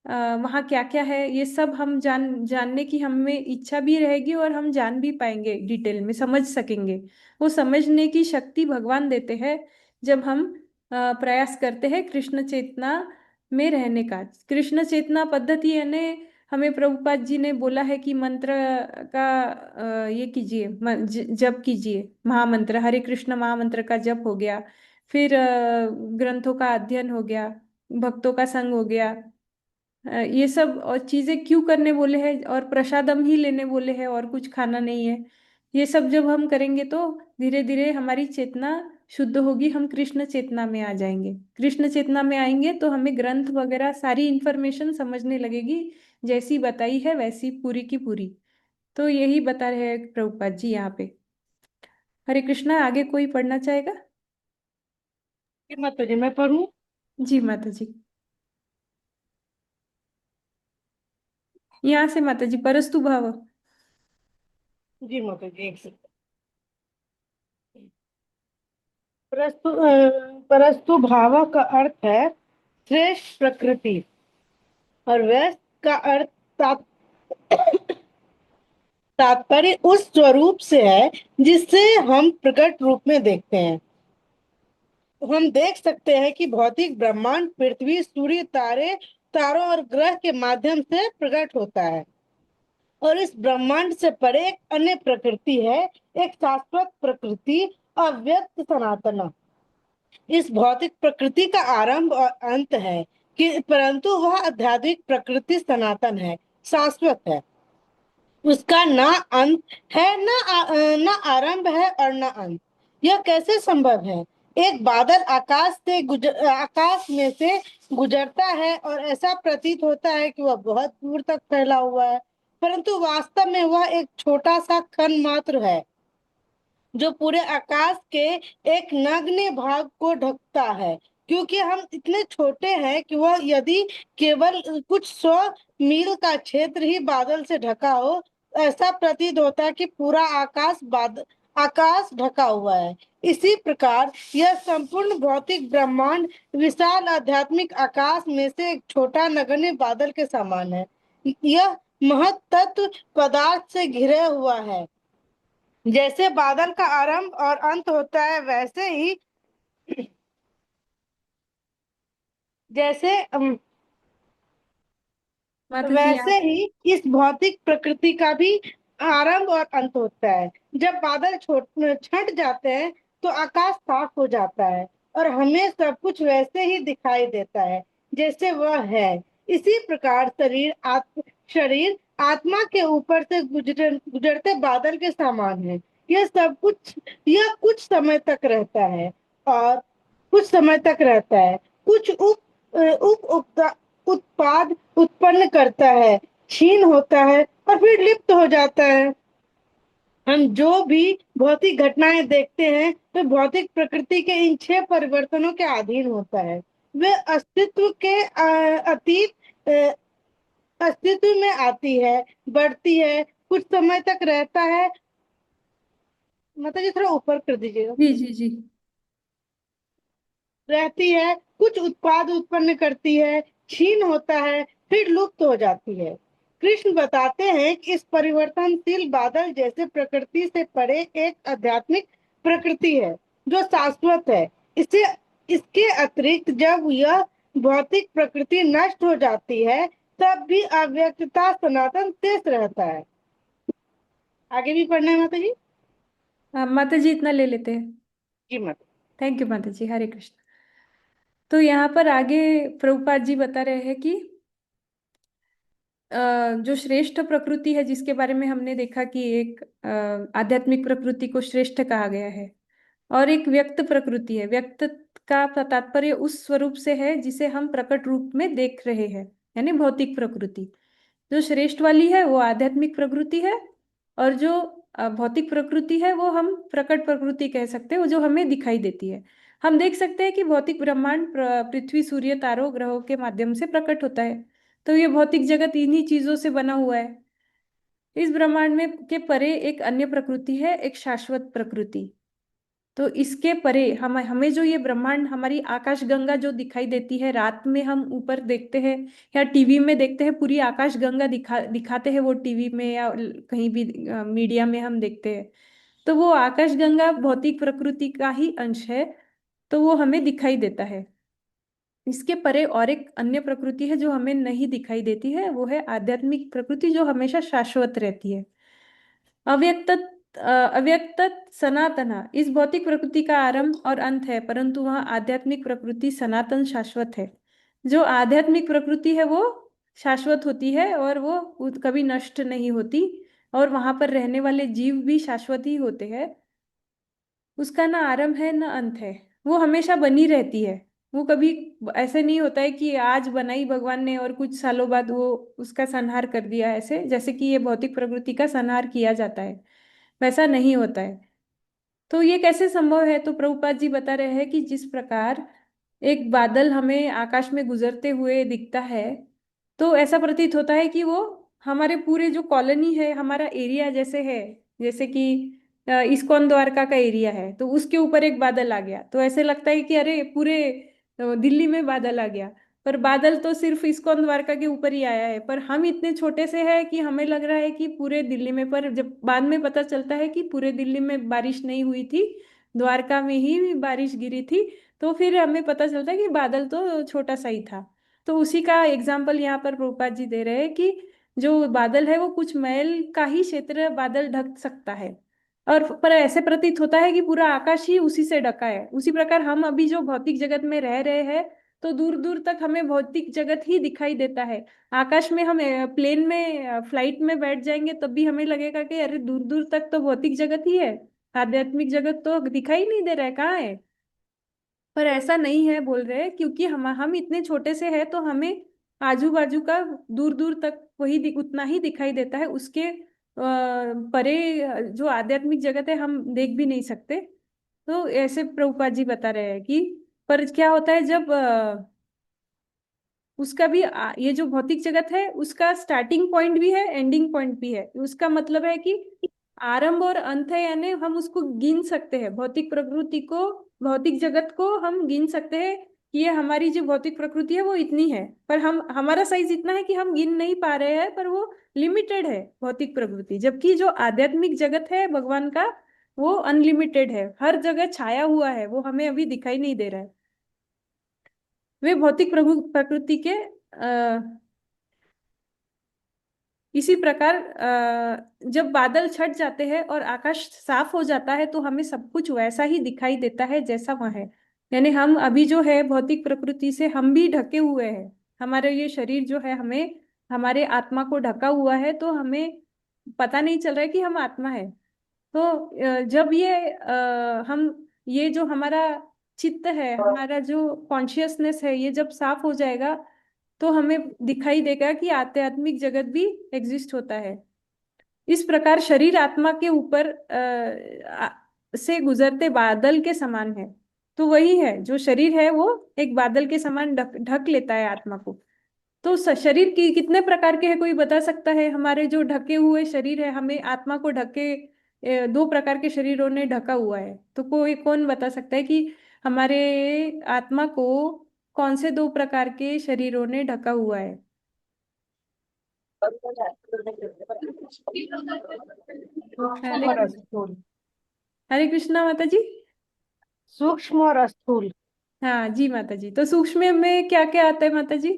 वहाँ क्या क्या है, ये सब हम जानने की हमें इच्छा भी रहेगी, और हम जान भी पाएंगे, डिटेल में समझ सकेंगे। वो समझने की शक्ति भगवान देते हैं जब हम प्रयास करते हैं कृष्ण चेतना में रहने का। कृष्ण चेतना पद्धति यानी हमें प्रभुपाद जी ने बोला है कि मंत्र का ये कीजिए, जप कीजिए, महामंत्र हरे कृष्ण महामंत्र का जप हो गया, फिर ग्रंथों का अध्ययन हो गया, भक्तों का संग हो गया, ये सब और चीजें क्यों करने बोले हैं, और प्रसादम ही लेने बोले हैं, और कुछ खाना नहीं है। ये सब जब हम करेंगे तो धीरे धीरे हमारी चेतना शुद्ध होगी, हम कृष्ण चेतना में आ जाएंगे। कृष्ण चेतना में आएंगे तो हमें ग्रंथ वगैरह सारी इंफॉर्मेशन समझने लगेगी, जैसी बताई है वैसी पूरी की पूरी। तो यही बता रहे हैं प्रभुपाद जी यहाँ पे। हरे कृष्णा, आगे कोई पढ़ना चाहेगा? माता जी मैं पढ़ूं? जी माता जी। यहाँ से माता जी, परस्तु भाव। जी माता जी एक सेकंड। परस्तु भाव का अर्थ है श्रेष्ठ प्रकृति, और व्यस्त का अर्थ तात्पर्य उस स्वरूप से है जिससे हम प्रकट रूप में देखते हैं। हम देख सकते हैं कि भौतिक ब्रह्मांड पृथ्वी, सूर्य, तारे, तारों और ग्रह के माध्यम से प्रकट होता है, और इस ब्रह्मांड से परे एक अन्य प्रकृति है, एक शाश्वत प्रकृति, अव्यक्त सनातन। इस भौतिक प्रकृति का आरंभ और अंत है, कि परंतु वह आध्यात्मिक प्रकृति सनातन है, शाश्वत है। उसका ना अंत है, ना आरंभ है और ना अंत। यह कैसे संभव है? एक बादल आकाश में से गुजरता है और ऐसा प्रतीत होता है कि वह बहुत दूर तक फैला हुआ है, परंतु वास्तव में वह एक छोटा सा कण मात्र है जो पूरे आकाश के एक नगण्य भाग को ढकता है। क्योंकि हम इतने छोटे हैं कि वह यदि केवल कुछ 100 मील का क्षेत्र ही बादल से ढका हो, ऐसा प्रतीत होता है कि पूरा आकाश ढका हुआ है। इसी प्रकार यह संपूर्ण भौतिक ब्रह्मांड विशाल आध्यात्मिक आकाश में से एक छोटा नगण्य बादल के समान है। यह महत तत्व पदार्थ से घिरा हुआ है। जैसे बादल का आरंभ और अंत होता है, जैसे माता जी वैसे आप। ही इस भौतिक प्रकृति का भी आरंभ और अंत होता है। जब बादल छट जाते हैं तो आकाश साफ हो जाता है, और हमें सब कुछ वैसे ही दिखाई देता है जैसे वह है। इसी प्रकार शरीर आत्मा के ऊपर से गुजरते बादल के समान है। यह कुछ समय तक रहता है, और कुछ समय तक रहता है, कुछ उत्पाद उत्पन्न करता है, क्षीण होता है और फिर लिप्त हो जाता है। हम जो भी भौतिक घटनाएं देखते हैं वे भौतिक प्रकृति के इन 6 परिवर्तनों के अधीन होता है। वे अस्तित्व के अतीत अस्तित्व में आती है, बढ़ती है, कुछ समय तक रहता है। मतलब जी थोड़ा ऊपर कर दीजिएगा। जी जी जी। रहती है, कुछ उत्पाद उत्पन्न करती है, क्षीण होता है, फिर लुप्त हो जाती है। कृष्ण बताते हैं कि इस परिवर्तनशील बादल जैसे प्रकृति से परे एक आध्यात्मिक प्रकृति है जो शाश्वत है। इसे इसके अतिरिक्त जब यह भौतिक प्रकृति नष्ट हो जाती है, तब भी अव्यक्तता सनातन शेष रहता है। आगे भी पढ़ना है माता जी? माता जी इतना ले लेते हैं। जी माता। थैंक यू माता जी, हरे कृष्ण। तो यहाँ पर आगे प्रभुपाद जी बता रहे हैं कि जो श्रेष्ठ प्रकृति है, जिसके बारे में हमने देखा कि एक आध्यात्मिक प्रकृति को श्रेष्ठ कहा गया है, और एक व्यक्त प्रकृति है। व्यक्त का तात्पर्य उस स्वरूप से है जिसे हम प्रकट रूप में देख रहे हैं, यानी भौतिक प्रकृति। जो श्रेष्ठ वाली है वो आध्यात्मिक प्रकृति है, और जो भौतिक प्रकृति है वो हम प्रकट प्रकृति कह सकते हैं, वो जो हमें दिखाई देती है। हम देख सकते हैं कि भौतिक ब्रह्मांड पृथ्वी, सूर्य, तारों, ग्रहों के माध्यम से प्रकट होता है। तो ये भौतिक जगत इन्हीं चीजों से बना हुआ है। इस ब्रह्मांड में के परे एक अन्य प्रकृति है, एक शाश्वत प्रकृति। तो इसके परे हम हमें जो ये ब्रह्मांड, हमारी आकाश गंगा जो दिखाई देती है, रात में हम ऊपर देखते हैं या टीवी में देखते हैं, पूरी आकाश गंगा दिखाते हैं वो टीवी में या कहीं भी मीडिया में हम देखते हैं। तो वो आकाश गंगा भौतिक प्रकृति का ही अंश है, तो वो हमें दिखाई देता है। इसके परे और एक अन्य प्रकृति है जो हमें नहीं दिखाई देती है, वो है आध्यात्मिक प्रकृति, जो हमेशा शाश्वत रहती है। अव्यक्त अव्यक्त सनातना, इस भौतिक प्रकृति का आरंभ और अंत है, परंतु वह आध्यात्मिक प्रकृति सनातन शाश्वत है। जो आध्यात्मिक प्रकृति है वो शाश्वत होती है और वो कभी नष्ट नहीं होती, और वहां पर रहने वाले जीव भी शाश्वत ही होते हैं। उसका ना आरंभ है ना अंत है, वो हमेशा बनी रहती है। वो कभी ऐसे नहीं होता है कि आज बनाई भगवान ने और कुछ सालों बाद वो उसका संहार कर दिया, ऐसे जैसे कि ये भौतिक प्रकृति का संहार किया जाता है, वैसा नहीं होता है। तो ये कैसे संभव है? तो प्रभुपाद जी बता रहे हैं कि जिस प्रकार एक बादल हमें आकाश में गुजरते हुए दिखता है, तो ऐसा प्रतीत होता है कि वो हमारे पूरे जो कॉलोनी है, हमारा एरिया जैसे है, जैसे कि इस्कॉन द्वारका का एरिया है, तो उसके ऊपर एक बादल आ गया तो ऐसे लगता है कि अरे पूरे दिल्ली में बादल आ गया। पर बादल तो सिर्फ इस्कॉन द्वारका के ऊपर ही आया है, पर हम इतने छोटे से हैं कि हमें लग रहा है कि पूरे दिल्ली में, पर जब बाद में पता चलता है कि पूरे दिल्ली में बारिश नहीं हुई थी, द्वारका में ही बारिश गिरी थी। तो फिर हमें पता चलता है कि बादल तो छोटा सा ही था। तो उसी का एग्जाम्पल यहाँ पर प्रभुपाद जी दे रहे हैं कि जो बादल है वो कुछ मैल का ही क्षेत्र बादल ढक सकता है, और पर ऐसे प्रतीत होता है कि पूरा आकाश ही उसी से ढका है। उसी प्रकार हम अभी जो भौतिक जगत में रह रहे हैं, तो दूर दूर तक हमें भौतिक जगत ही दिखाई देता है। आकाश में हम प्लेन में, फ्लाइट में बैठ जाएंगे तब भी हमें लगेगा कि अरे दूर दूर तक तो भौतिक जगत ही है, आध्यात्मिक जगत तो दिखाई नहीं दे रहा है, कहाँ है? पर ऐसा नहीं है बोल रहे हैं, क्योंकि हम इतने छोटे से हैं तो हमें आजू बाजू का दूर दूर तक वही उतना ही दिखाई देता है। उसके परे जो आध्यात्मिक जगत है हम देख भी नहीं सकते। तो ऐसे प्रभुपाद जी बता रहे हैं कि पर क्या होता है जब उसका भी ये जो भौतिक जगत है उसका स्टार्टिंग पॉइंट भी है, एंडिंग पॉइंट भी है। उसका मतलब है कि आरंभ और अंत है, यानी हम उसको गिन सकते हैं, भौतिक प्रकृति को, भौतिक जगत को हम गिन सकते हैं कि ये हमारी जो भौतिक प्रकृति है वो इतनी है। पर हम हमारा साइज इतना है कि हम गिन नहीं पा रहे हैं, पर वो लिमिटेड है भौतिक प्रकृति। जबकि जो आध्यात्मिक जगत है भगवान का, वो अनलिमिटेड है, हर जगह छाया हुआ है, वो हमें अभी दिखाई नहीं दे रहा है। वे भौतिक प्रकृति के इसी प्रकार जब बादल छट जाते हैं और आकाश साफ हो जाता है, तो हमें सब कुछ वैसा ही दिखाई देता है जैसा वह है। यानी हम अभी जो है भौतिक प्रकृति से हम भी ढके हुए हैं, हमारे ये शरीर जो है हमें, हमारे आत्मा को ढका हुआ है, तो हमें पता नहीं चल रहा है कि हम आत्मा है। तो जब ये हम ये जो हमारा चित्त है, हमारा जो कॉन्शियसनेस है, ये जब साफ हो जाएगा, तो हमें दिखाई देगा कि आध्यात्मिक जगत भी एग्जिस्ट होता है। इस प्रकार शरीर आत्मा के ऊपर से गुजरते बादल के समान है। तो वही है, जो शरीर है वो एक बादल के समान ढक ढक लेता है आत्मा को। तो शरीर की कितने प्रकार के हैं, कोई बता सकता है? हमारे जो ढके हुए शरीर है, हमें आत्मा को ढके दो प्रकार के शरीरों ने ढका हुआ है। तो कोई कौन बता सकता है कि हमारे आत्मा को कौन से दो प्रकार के शरीरों ने ढका हुआ है? सूक्ष्म हरे और कृष्ण। स्थूल। हरे कृष्णा माता जी। सूक्ष्म और स्थूल। हाँ जी माता जी, तो सूक्ष्म में क्या क्या आता है माता जी?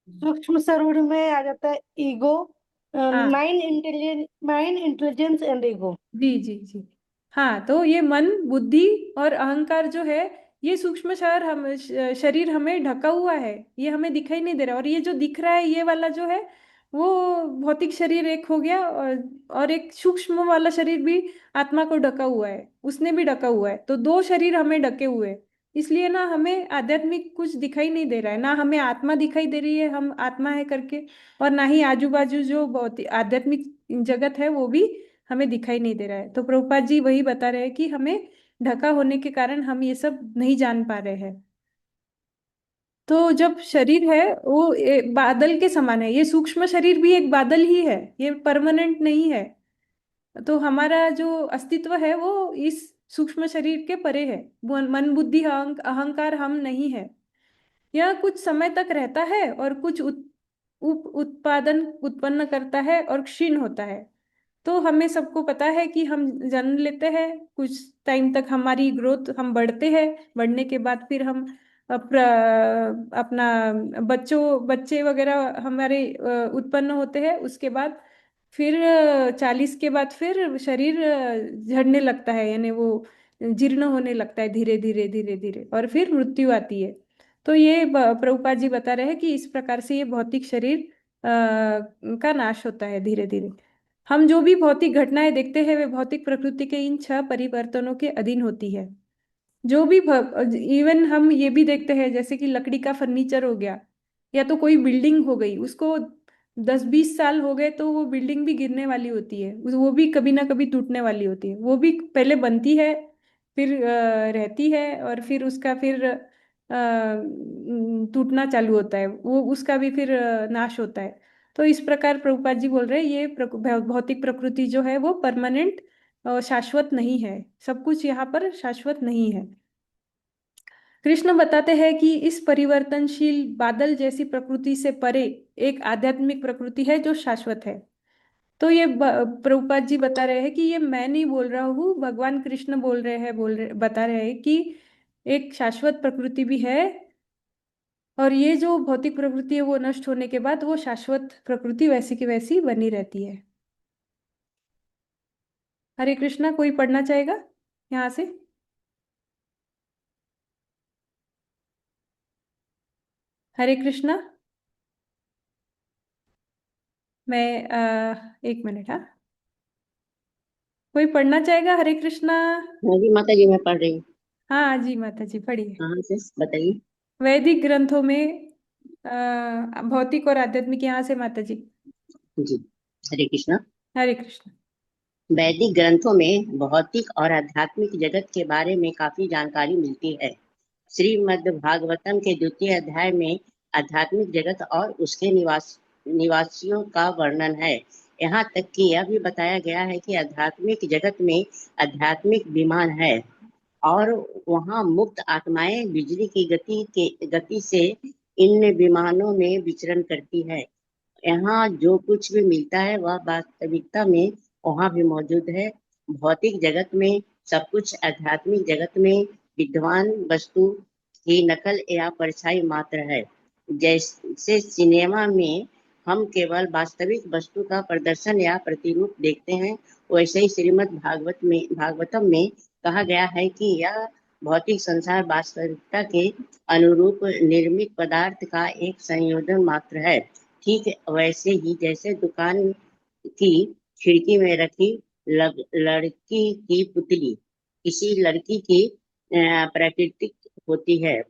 सूक्ष्म स्वरूप में आ जाता है ईगो, हाँ माइंड इंटेलिजेंस एंड ईगो। जी जी जी। हाँ, तो ये मन, बुद्धि और अहंकार जो है, ये सूक्ष्म शहर हम शरीर हमें ढका हुआ है, ये हमें दिखाई नहीं दे रहा। और ये जो दिख रहा है ये वाला जो है, वो भौतिक शरीर एक हो गया, और एक सूक्ष्म वाला शरीर भी आत्मा को ढका हुआ है, उसने भी ढका हुआ है। तो दो शरीर हमें ढके हुए हैं। इसलिए ना हमें आध्यात्मिक कुछ दिखाई नहीं दे रहा है, ना हमें आत्मा दिखाई दे रही है हम आत्मा है करके, और ना ही आजू बाजू जो भौतिक आध्यात्मिक जगत है वो भी हमें दिखाई नहीं दे रहा है। तो प्रभुपाद जी वही बता रहे हैं कि हमें ढका होने के कारण हम ये सब नहीं जान पा रहे हैं। तो जब शरीर है वो बादल के समान है, ये सूक्ष्म शरीर भी एक बादल ही है, ये परमानेंट नहीं है। तो हमारा जो अस्तित्व है वो इस सूक्ष्म शरीर के परे है। वो मन बुद्धि अहंकार हम नहीं है। यह कुछ समय तक रहता है और कुछ उत्पादन उत्पन्न करता है और क्षीण होता है। तो हमें सबको पता है कि हम जन्म लेते हैं, कुछ टाइम तक हमारी ग्रोथ, हम बढ़ते हैं, बढ़ने के बाद फिर हम अपना बच्चे वगैरह हमारे उत्पन्न होते हैं। उसके बाद फिर 40 के बाद फिर शरीर झड़ने लगता है, यानी वो जीर्ण होने लगता है धीरे धीरे धीरे धीरे, और फिर मृत्यु आती है। तो ये प्रभुपाद जी बता रहे हैं कि इस प्रकार से ये भौतिक शरीर का नाश होता है धीरे धीरे। हम जो भी भौतिक घटनाएं देखते हैं वे भौतिक प्रकृति के इन 6 परिवर्तनों के अधीन होती है। जो भी इवन हम ये भी देखते हैं, जैसे कि लकड़ी का फर्नीचर हो गया, या तो कोई बिल्डिंग हो गई, उसको 10-20 साल हो गए तो वो बिल्डिंग भी गिरने वाली होती है, वो भी कभी ना कभी टूटने वाली होती है। वो भी पहले बनती है, फिर रहती है, और फिर उसका फिर टूटना चालू होता है, वो उसका भी फिर नाश होता है। तो इस प्रकार प्रभुपाद जी बोल रहे हैं ये भौतिक प्रकृति जो है वो परमानेंट, शाश्वत नहीं है। सब कुछ यहाँ पर शाश्वत नहीं है। कृष्ण बताते हैं कि इस परिवर्तनशील बादल जैसी प्रकृति से परे एक आध्यात्मिक प्रकृति है जो शाश्वत है। तो ये प्रभुपाद जी बता रहे हैं कि ये मैं नहीं बोल रहा हूँ, भगवान कृष्ण बोल रहे हैं, बता रहे हैं कि एक शाश्वत प्रकृति भी है, और ये जो भौतिक प्रकृति है वो नष्ट होने के बाद वो शाश्वत प्रकृति वैसी की वैसी बनी रहती है। हरे कृष्णा, कोई पढ़ना चाहेगा यहाँ से? हरे कृष्णा। मैं 1 मिनट, हाँ, कोई पढ़ना चाहेगा? हरे कृष्णा। हाँ जी माता जी, मैं पढ़ रही हूँ। हाँ जी माता जी, पढ़िए। कहाँ से बताइए? वैदिक ग्रंथों में भौतिक और आध्यात्मिक, यहाँ से माता जी। जी, हरे कृष्णा। हरे कृष्ण। वैदिक ग्रंथों में भौतिक और आध्यात्मिक जगत के बारे में काफी जानकारी मिलती है। श्रीमद् भागवतम के 2 अध्याय में आध्यात्मिक जगत और उसके निवासियों का वर्णन है। यहाँ तक कि यह भी बताया गया है कि आध्यात्मिक जगत में आध्यात्मिक विमान है और वहाँ मुक्त आत्माएं बिजली की गति से इन विमानों में विचरण करती है। यहाँ जो कुछ भी मिलता है वह वास्तविकता में वहाँ भी मौजूद है। भौतिक जगत में सब कुछ आध्यात्मिक जगत में विद्यमान वस्तु की नकल या परछाई मात्र है। जैसे सिनेमा में हम केवल वास्तविक वस्तु का प्रदर्शन या प्रतिरूप देखते हैं, वैसे ही श्रीमद् भागवतम में कहा गया है कि यह भौतिक संसार वास्तविकता के अनुरूप निर्मित पदार्थ का एक संयोजन मात्र है। ठीक वैसे ही जैसे दुकान की खिड़की में रखी लड़की की पुतली किसी लड़की की प्राकृतिक होती है,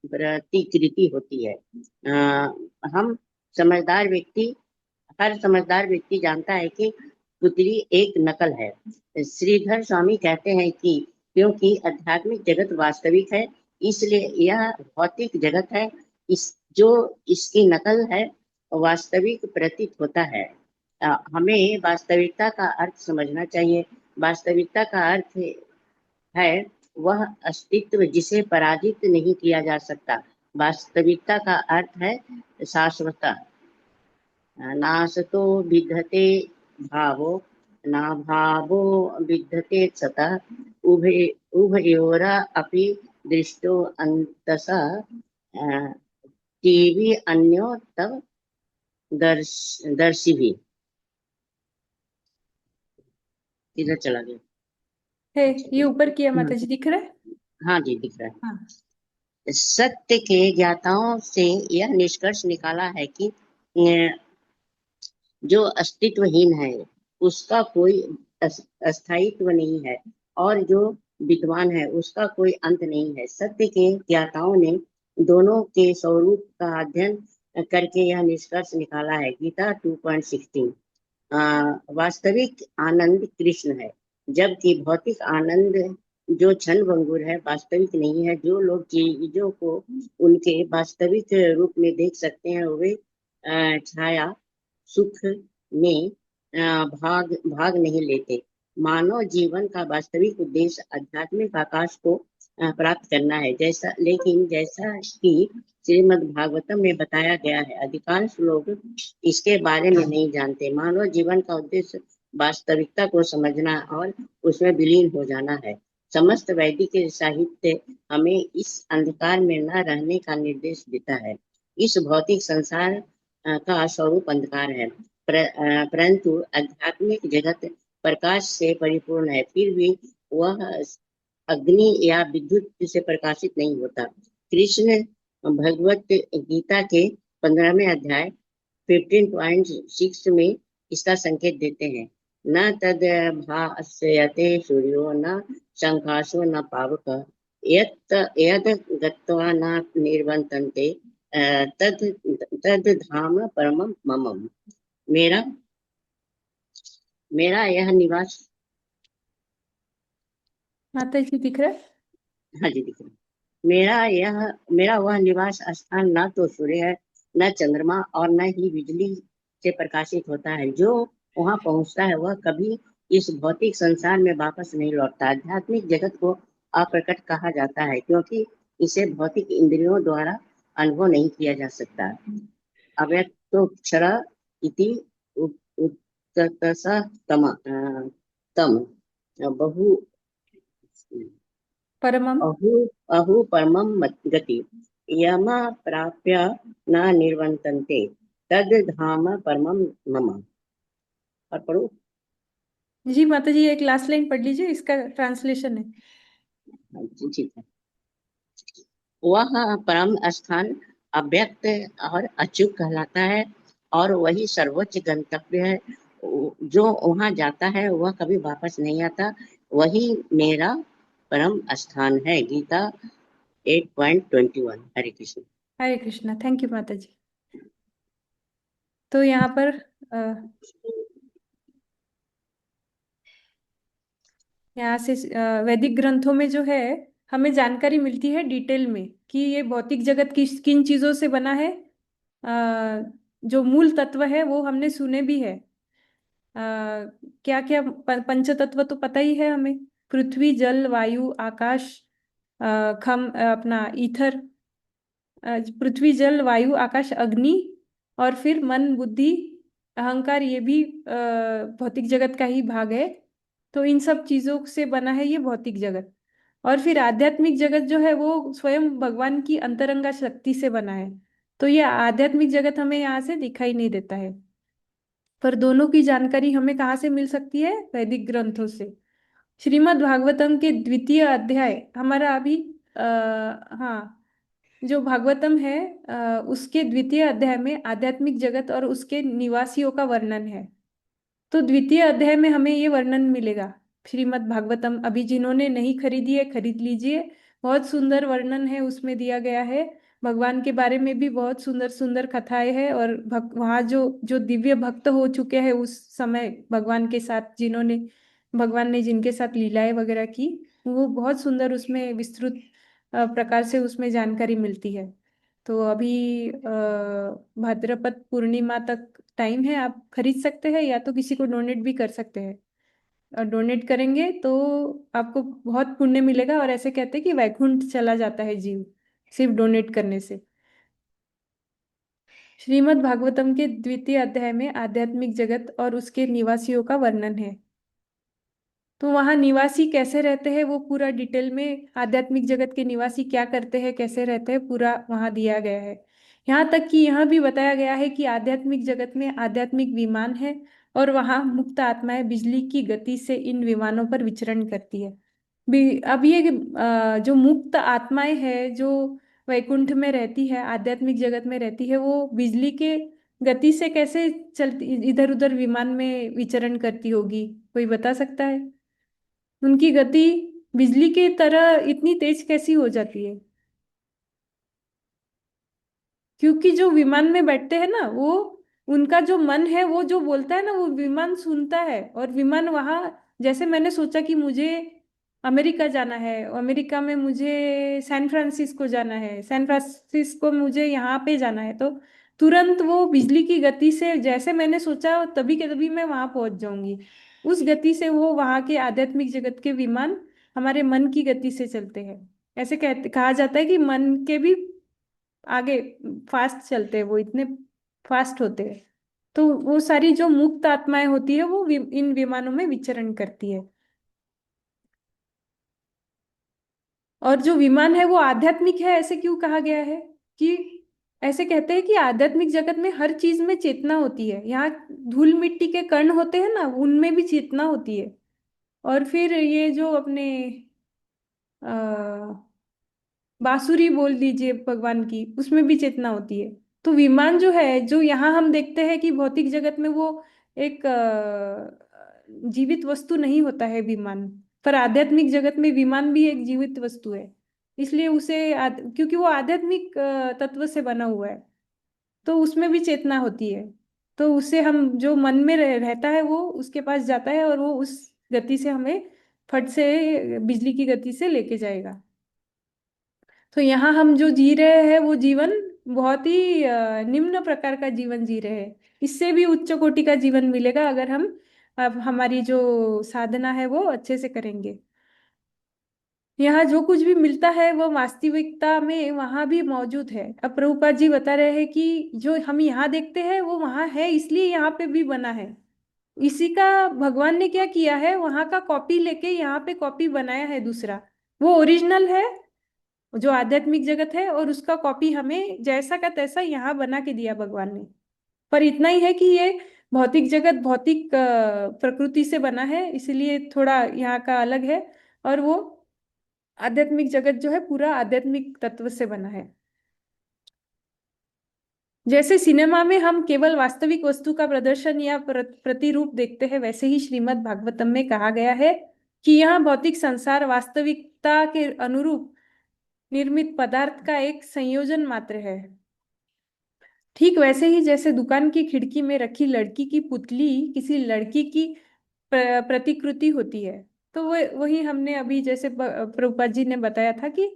प्रतिकृति होती है। हम समझदार व्यक्ति हर समझदार व्यक्ति जानता है कि पुतली एक नकल है। श्रीधर स्वामी कहते हैं कि क्योंकि आध्यात्मिक जगत वास्तविक है, इसलिए यह भौतिक जगत है जो इसकी नकल है वास्तविक प्रतीत होता है। हमें वास्तविकता का अर्थ समझना चाहिए। वास्तविकता का अर्थ है वह अस्तित्व जिसे पराजित नहीं किया जा सकता। वास्तविकता का अर्थ है शाश्वतता। नासतो विद्यते भावो न भावो विद्यते सतः उभयोरा अपि दृष्टो अंतसा टीवी अन्यो तब दर्शी भी। इधर चला गया है ये ऊपर किया माता जी, दिख रहा है? हाँ जी, दिख रहा है। हाँ। सत्य के ज्ञाताओं से यह निष्कर्ष निकाला है कि जो अस्तित्वहीन है उसका कोई अस्थायित्व नहीं है और जो विद्वान है उसका कोई अंत नहीं है। सत्य के ज्ञाताओं ने दोनों के स्वरूप का अध्ययन करके यह निष्कर्ष निकाला है। गीता 2.16। वास्तविक आनंद कृष्ण है, जबकि भौतिक आनंद जो क्षण भंगुर है, वास्तविक नहीं है। जो लोग चीजों को उनके वास्तविक रूप में देख सकते हैं, वे छाया सुख में भाग भाग नहीं लेते। मानव जीवन का वास्तविक उद्देश्य आध्यात्मिक आकाश को प्राप्त करना है। जैसा कि श्रीमद् भागवतम में बताया गया है, अधिकांश लोग इसके बारे में नहीं जानते। मानव जीवन का उद्देश्य वास्तविकता को समझना और उसमें विलीन हो जाना है। समस्त वैदिक साहित्य हमें इस अंधकार में न रहने का निर्देश देता है। इस भौतिक संसार का स्वरूप अंधकार है, परंतु आध्यात्मिक जगत प्रकाश से परिपूर्ण है। फिर भी वह अग्नि या विद्युत से प्रकाशित नहीं होता। कृष्ण भगवत गीता के 15वें अध्याय 15.6 में इसका संकेत देते हैं। न तद भास्यते सूर्यो न शंकाशो न पावक यद गत्वा न निर्वतन्ते तद तद धाम परमम मम। मेरा मेरा यह निवास, माता जी दिख रहा है? हाँ जी दिख रहा है। मेरा वह निवास स्थान न तो सूर्य है, न चंद्रमा और न ही बिजली से प्रकाशित होता है। जो वहां पहुंचता है वह कभी इस भौतिक संसार में वापस नहीं लौटता। आध्यात्मिक जगत को अप्रकट कहा जाता है क्योंकि इसे भौतिक इंद्रियों द्वारा अनुभव नहीं किया जा सकता। अव्यक्तोक्षर इति उत्ततसः तम बहु परमम। अहु परमं गति यम प्राप्य न निर्वर्तन्ते तद धाम परमं मम। और पढ़ो। जी माता जी, एक लास्ट लाइन पढ़ लीजिए, इसका ट्रांसलेशन है। ठीक है। वह परम स्थान अव्यक्त और अच्युत कहलाता है और वही सर्वोच्च गंतव्य है। जो वहां जाता है वह कभी वापस नहीं आता। वही मेरा परम स्थान है। गीता 8.21। हरे कृष्ण। हरे कृष्णा। थैंक यू माता जी। तो यहाँ पर यहाँ से वैदिक ग्रंथों में जो है हमें जानकारी मिलती है डिटेल में कि ये भौतिक जगत किस किन चीजों से बना है। जो मूल तत्व है वो हमने सुने भी है। क्या क्या पंच तत्व तो पता ही है हमें। पृथ्वी, जल, वायु, आकाश, अपना ईथर, पृथ्वी, जल, वायु, आकाश, अग्नि, और फिर मन, बुद्धि, अहंकार, ये भी भौतिक जगत का ही भाग है। तो इन सब चीजों से बना है ये भौतिक जगत। और फिर आध्यात्मिक जगत जो है वो स्वयं भगवान की अंतरंगा शक्ति से बना है। तो ये आध्यात्मिक जगत हमें यहाँ से दिखाई नहीं देता है, पर दोनों की जानकारी हमें कहाँ से मिल सकती है? वैदिक ग्रंथों से। श्रीमद् भागवतम के द्वितीय अध्याय हमारा अभी हाँ, जो भागवतम है उसके द्वितीय अध्याय में आध्यात्मिक जगत और उसके निवासियों का वर्णन है। तो द्वितीय अध्याय में हमें ये वर्णन मिलेगा। श्रीमद् भागवतम अभी जिन्होंने नहीं खरीदी है खरीद लीजिए। बहुत सुंदर वर्णन है उसमें दिया गया है। भगवान के बारे में भी बहुत सुंदर सुंदर कथाएं हैं, और वहाँ जो जो दिव्य भक्त हो चुके हैं उस समय भगवान के साथ, जिन्होंने भगवान ने जिनके साथ लीलाएं वगैरह की, वो बहुत सुंदर उसमें विस्तृत प्रकार से उसमें जानकारी मिलती है। तो अभी भाद्रपद पूर्णिमा तक टाइम है, आप खरीद सकते हैं या तो किसी को डोनेट भी कर सकते हैं। और डोनेट करेंगे तो आपको बहुत पुण्य मिलेगा, और ऐसे कहते हैं कि वैकुंठ चला जाता है जीव सिर्फ डोनेट करने से। श्रीमद् भागवतम के द्वितीय अध्याय में आध्यात्मिक जगत और उसके निवासियों का वर्णन है। तो वहाँ निवासी कैसे रहते हैं वो पूरा डिटेल में, आध्यात्मिक जगत के निवासी क्या करते हैं, कैसे रहते हैं, पूरा वहाँ दिया गया है। यहाँ तक कि यहाँ भी बताया गया है कि आध्यात्मिक जगत में आध्यात्मिक विमान है, और वहाँ मुक्त आत्माएं बिजली की गति से इन विमानों पर विचरण करती है। अब ये जो मुक्त आत्माएं है जो वैकुंठ में रहती है, आध्यात्मिक जगत में रहती है, वो बिजली के गति से कैसे चलती, इधर उधर विमान में विचरण करती होगी? कोई बता सकता है? उनकी गति बिजली की तरह इतनी तेज कैसी हो जाती है? क्योंकि जो विमान में बैठते हैं ना, वो उनका जो मन है वो जो बोलता है ना, वो विमान सुनता है। और विमान वहां, जैसे मैंने सोचा कि मुझे अमेरिका जाना है, अमेरिका में मुझे सैन फ्रांसिस्को जाना है, सैन फ्रांसिस्को मुझे यहाँ पे जाना है, तो तुरंत वो बिजली की गति से जैसे मैंने सोचा तभी के तभी मैं वहां पहुंच जाऊंगी। उस गति से वो वहां के आध्यात्मिक जगत के विमान हमारे मन की गति से चलते हैं। ऐसे कहते कहा जाता है कि मन के भी आगे फास्ट चलते हैं, वो इतने फास्ट होते हैं। तो वो सारी जो मुक्त आत्माएं होती है वो इन विमानों में विचरण करती है। और जो विमान है वो आध्यात्मिक है, ऐसे क्यों कहा गया है? कि ऐसे कहते हैं कि आध्यात्मिक जगत में हर चीज में चेतना होती है। यहाँ धूल मिट्टी के कण होते हैं ना, उनमें भी चेतना होती है। और फिर ये जो अपने आ, बांसुरी बोल दीजिए भगवान की, उसमें भी चेतना होती है। तो विमान जो है, जो यहाँ हम देखते हैं कि भौतिक जगत में वो एक जीवित वस्तु नहीं होता है विमान, पर आध्यात्मिक जगत में विमान भी एक जीवित वस्तु है। इसलिए उसे क्योंकि वो आध्यात्मिक तत्व से बना हुआ है, तो उसमें भी चेतना होती है। तो उसे हम जो मन में रहता है वो उसके पास जाता है, और वो उस गति से हमें फट से बिजली की गति से लेके जाएगा। तो यहाँ हम जो जी रहे हैं वो जीवन बहुत ही निम्न प्रकार का जीवन जी रहे हैं। इससे भी उच्च कोटि का जीवन मिलेगा अगर हम अब हमारी जो साधना है वो अच्छे से करेंगे। यहाँ जो कुछ भी मिलता है वो वास्तविकता में वहां भी मौजूद है। अब प्रभुपाद जी बता रहे हैं कि जो हम यहाँ देखते हैं वो वहां है, इसलिए यहाँ पे भी बना है। इसी का भगवान ने क्या किया है, वहां का कॉपी लेके यहाँ पे कॉपी बनाया है दूसरा। वो ओरिजिनल है जो आध्यात्मिक जगत है, और उसका कॉपी हमें जैसा का तैसा यहाँ बना के दिया भगवान ने। पर इतना ही है कि ये भौतिक जगत भौतिक प्रकृति से बना है, इसलिए थोड़ा यहाँ का अलग है। और वो आध्यात्मिक जगत जो है पूरा आध्यात्मिक तत्व से बना है। जैसे सिनेमा में हम केवल वास्तविक वस्तु का प्रदर्शन या प्रतिरूप देखते हैं, वैसे ही श्रीमद् भागवतम में कहा गया है कि यह भौतिक संसार वास्तविकता के अनुरूप निर्मित पदार्थ का एक संयोजन मात्र है। ठीक वैसे ही जैसे दुकान की खिड़की में रखी लड़की की पुतली किसी लड़की की प्रतिकृति होती है, तो वो वही हमने अभी जैसे प्रभुपाद जी ने बताया था कि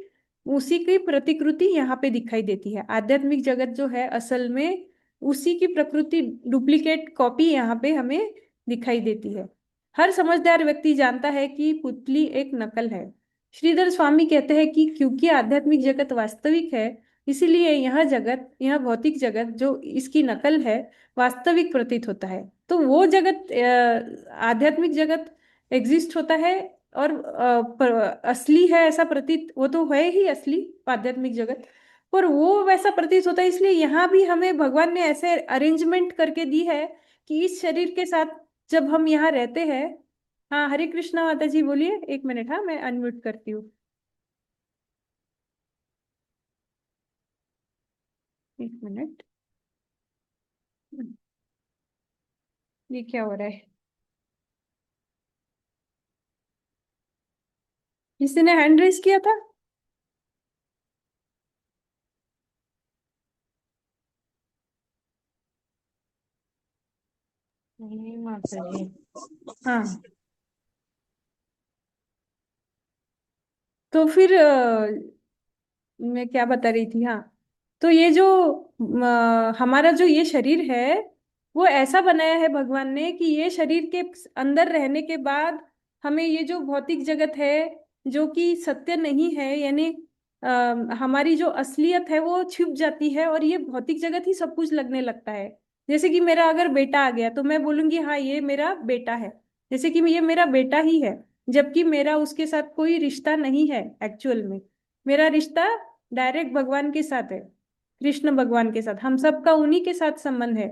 उसी की प्रतिकृति यहाँ पे दिखाई देती है। आध्यात्मिक जगत जो है असल में उसी की प्रकृति डुप्लीकेट कॉपी यहाँ पे हमें दिखाई देती है। हर समझदार व्यक्ति जानता है कि पुतली एक नकल है। श्रीधर स्वामी कहते हैं कि क्योंकि आध्यात्मिक जगत वास्तविक है, इसीलिए यह जगत, यह भौतिक जगत जो इसकी नकल है, वास्तविक प्रतीत होता है। तो वो जगत आध्यात्मिक जगत एग्जिस्ट होता है और असली है ऐसा प्रतीत, वो तो है ही असली आध्यात्मिक जगत, पर वो वैसा प्रतीत होता है। इसलिए यहाँ भी हमें भगवान ने ऐसे अरेंजमेंट करके दी है कि इस शरीर के साथ जब हम यहाँ रहते हैं। हाँ, हरे कृष्णा माता जी, बोलिए। एक मिनट, हाँ मैं अनम्यूट करती हूँ। एक मिनट, ये क्या हो रहा है? किसी ने हैंड रेस किया था? नहीं माता जी। हाँ, तो फिर मैं क्या बता रही थी? हाँ, तो ये जो हमारा जो ये शरीर है वो ऐसा बनाया है भगवान ने कि ये शरीर के अंदर रहने के बाद हमें ये जो भौतिक जगत है जो कि सत्य नहीं है, यानी हमारी जो असलियत है वो छिप जाती है, और ये भौतिक जगत ही सब कुछ लगने लगता है। जैसे कि मेरा अगर बेटा आ गया तो मैं बोलूंगी हाँ ये मेरा बेटा है, जैसे कि ये मेरा बेटा ही है, जबकि मेरा उसके साथ कोई रिश्ता नहीं है। एक्चुअल में मेरा रिश्ता डायरेक्ट भगवान के साथ है, कृष्ण भगवान के साथ, हम सबका उन्हीं के साथ संबंध है।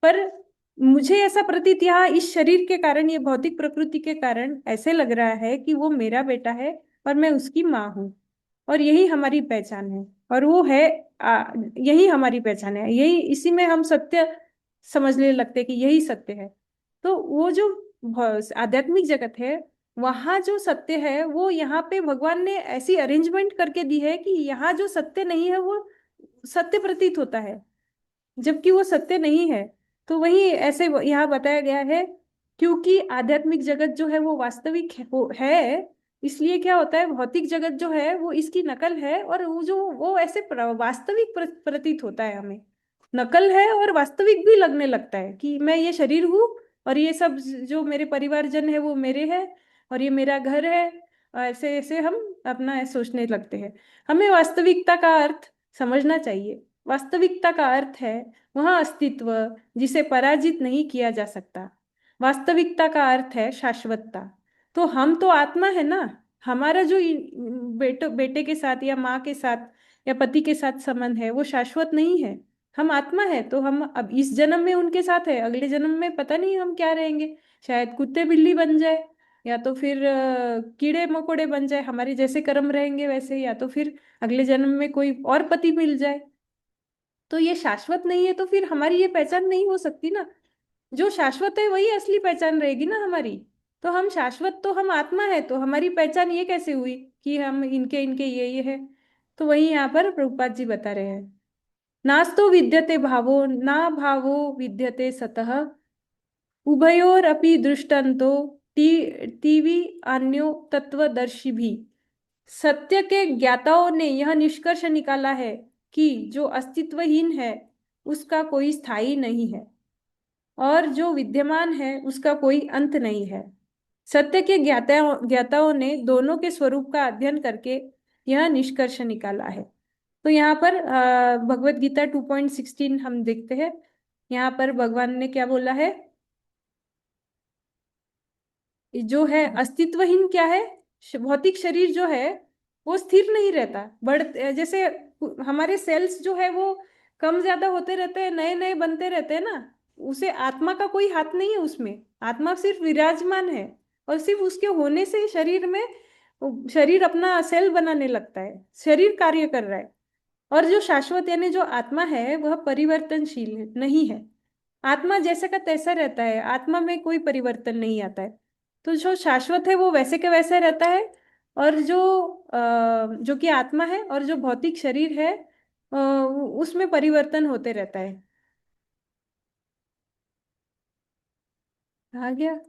पर मुझे ऐसा प्रतीत यहाँ इस शरीर के कारण, ये भौतिक प्रकृति के कारण ऐसे लग रहा है कि वो मेरा बेटा है और मैं उसकी माँ हूँ, और यही हमारी पहचान है। और वो है यही हमारी पहचान है, यही इसी में हम सत्य समझने लगते हैं कि यही सत्य है। तो वो जो आध्यात्मिक जगत है, वहां जो सत्य है वो यहाँ पे भगवान ने ऐसी अरेंजमेंट करके दी है कि यहाँ जो सत्य नहीं है वो सत्य प्रतीत होता है, जबकि वो सत्य नहीं है। तो वही ऐसे यहाँ बताया गया है, क्योंकि आध्यात्मिक जगत जो है वो वास्तविक है, वो है, इसलिए क्या होता है, भौतिक जगत जो है वो इसकी नकल है, और वो जो वो ऐसे वास्तविक प्रतीत होता है हमें। नकल है और वास्तविक भी लगने लगता है कि मैं ये शरीर हूँ, और ये सब जो मेरे परिवारजन है वो मेरे है, और ये मेरा घर है। ऐसे ऐसे हम अपना सोचने लगते हैं। हमें वास्तविकता का अर्थ समझना चाहिए। वास्तविकता का अर्थ है वहाँ अस्तित्व जिसे पराजित नहीं किया जा सकता। वास्तविकता का अर्थ है शाश्वतता। तो हम तो आत्मा है ना। हमारा जो बेटे के साथ या माँ के साथ या पति के साथ संबंध है वो शाश्वत नहीं है। हम आत्मा है, तो हम अब इस जन्म में उनके साथ है, अगले जन्म में पता नहीं हम क्या रहेंगे। शायद कुत्ते बिल्ली बन जाए, या तो फिर कीड़े मकोड़े बन जाए, हमारे जैसे कर्म रहेंगे वैसे, या तो फिर अगले जन्म में कोई और पति मिल जाए। तो ये शाश्वत नहीं है, तो फिर हमारी ये पहचान नहीं हो सकती ना। जो शाश्वत है वही असली पहचान रहेगी ना हमारी। तो हम शाश्वत, तो हम आत्मा है, तो हमारी पहचान ये कैसे हुई कि हम इनके इनके ये है। तो वही यहाँ पर प्रभुपाद जी बता रहे हैं, नास्तो विद्यते भावो ना भावो विद्यते सतः, उभयोरपि दृष्टान्तो तीवी अन्यो तत्वदर्शी भी। सत्य के ज्ञाताओं ने यह निष्कर्ष निकाला है कि जो अस्तित्वहीन है उसका कोई स्थायी नहीं है, और जो विद्यमान है उसका कोई अंत नहीं है। सत्य के ज्ञाताओं ने दोनों के स्वरूप का अध्ययन करके यह निष्कर्ष निकाला है। तो यहाँ पर भगवत गीता 2.16 हम देखते हैं। यहाँ पर भगवान ने क्या बोला है, जो है अस्तित्वहीन क्या है, भौतिक शरीर जो है वो स्थिर नहीं रहता। जैसे हमारे सेल्स जो है वो कम ज्यादा होते रहते हैं, नए नए बनते रहते हैं ना। उसे आत्मा का कोई हाथ नहीं है उसमें। आत्मा सिर्फ विराजमान है, और सिर्फ उसके होने से शरीर में, शरीर अपना सेल बनाने लगता है, शरीर कार्य कर रहा है। और जो शाश्वत यानी जो आत्मा है वह परिवर्तनशील नहीं है। आत्मा जैसा का तैसा रहता है, आत्मा में कोई परिवर्तन नहीं आता है। तो जो शाश्वत है वो वैसे के वैसे रहता है। और जो कि आत्मा है और जो भौतिक शरीर है, उसमें परिवर्तन होते रहता है। आ गया।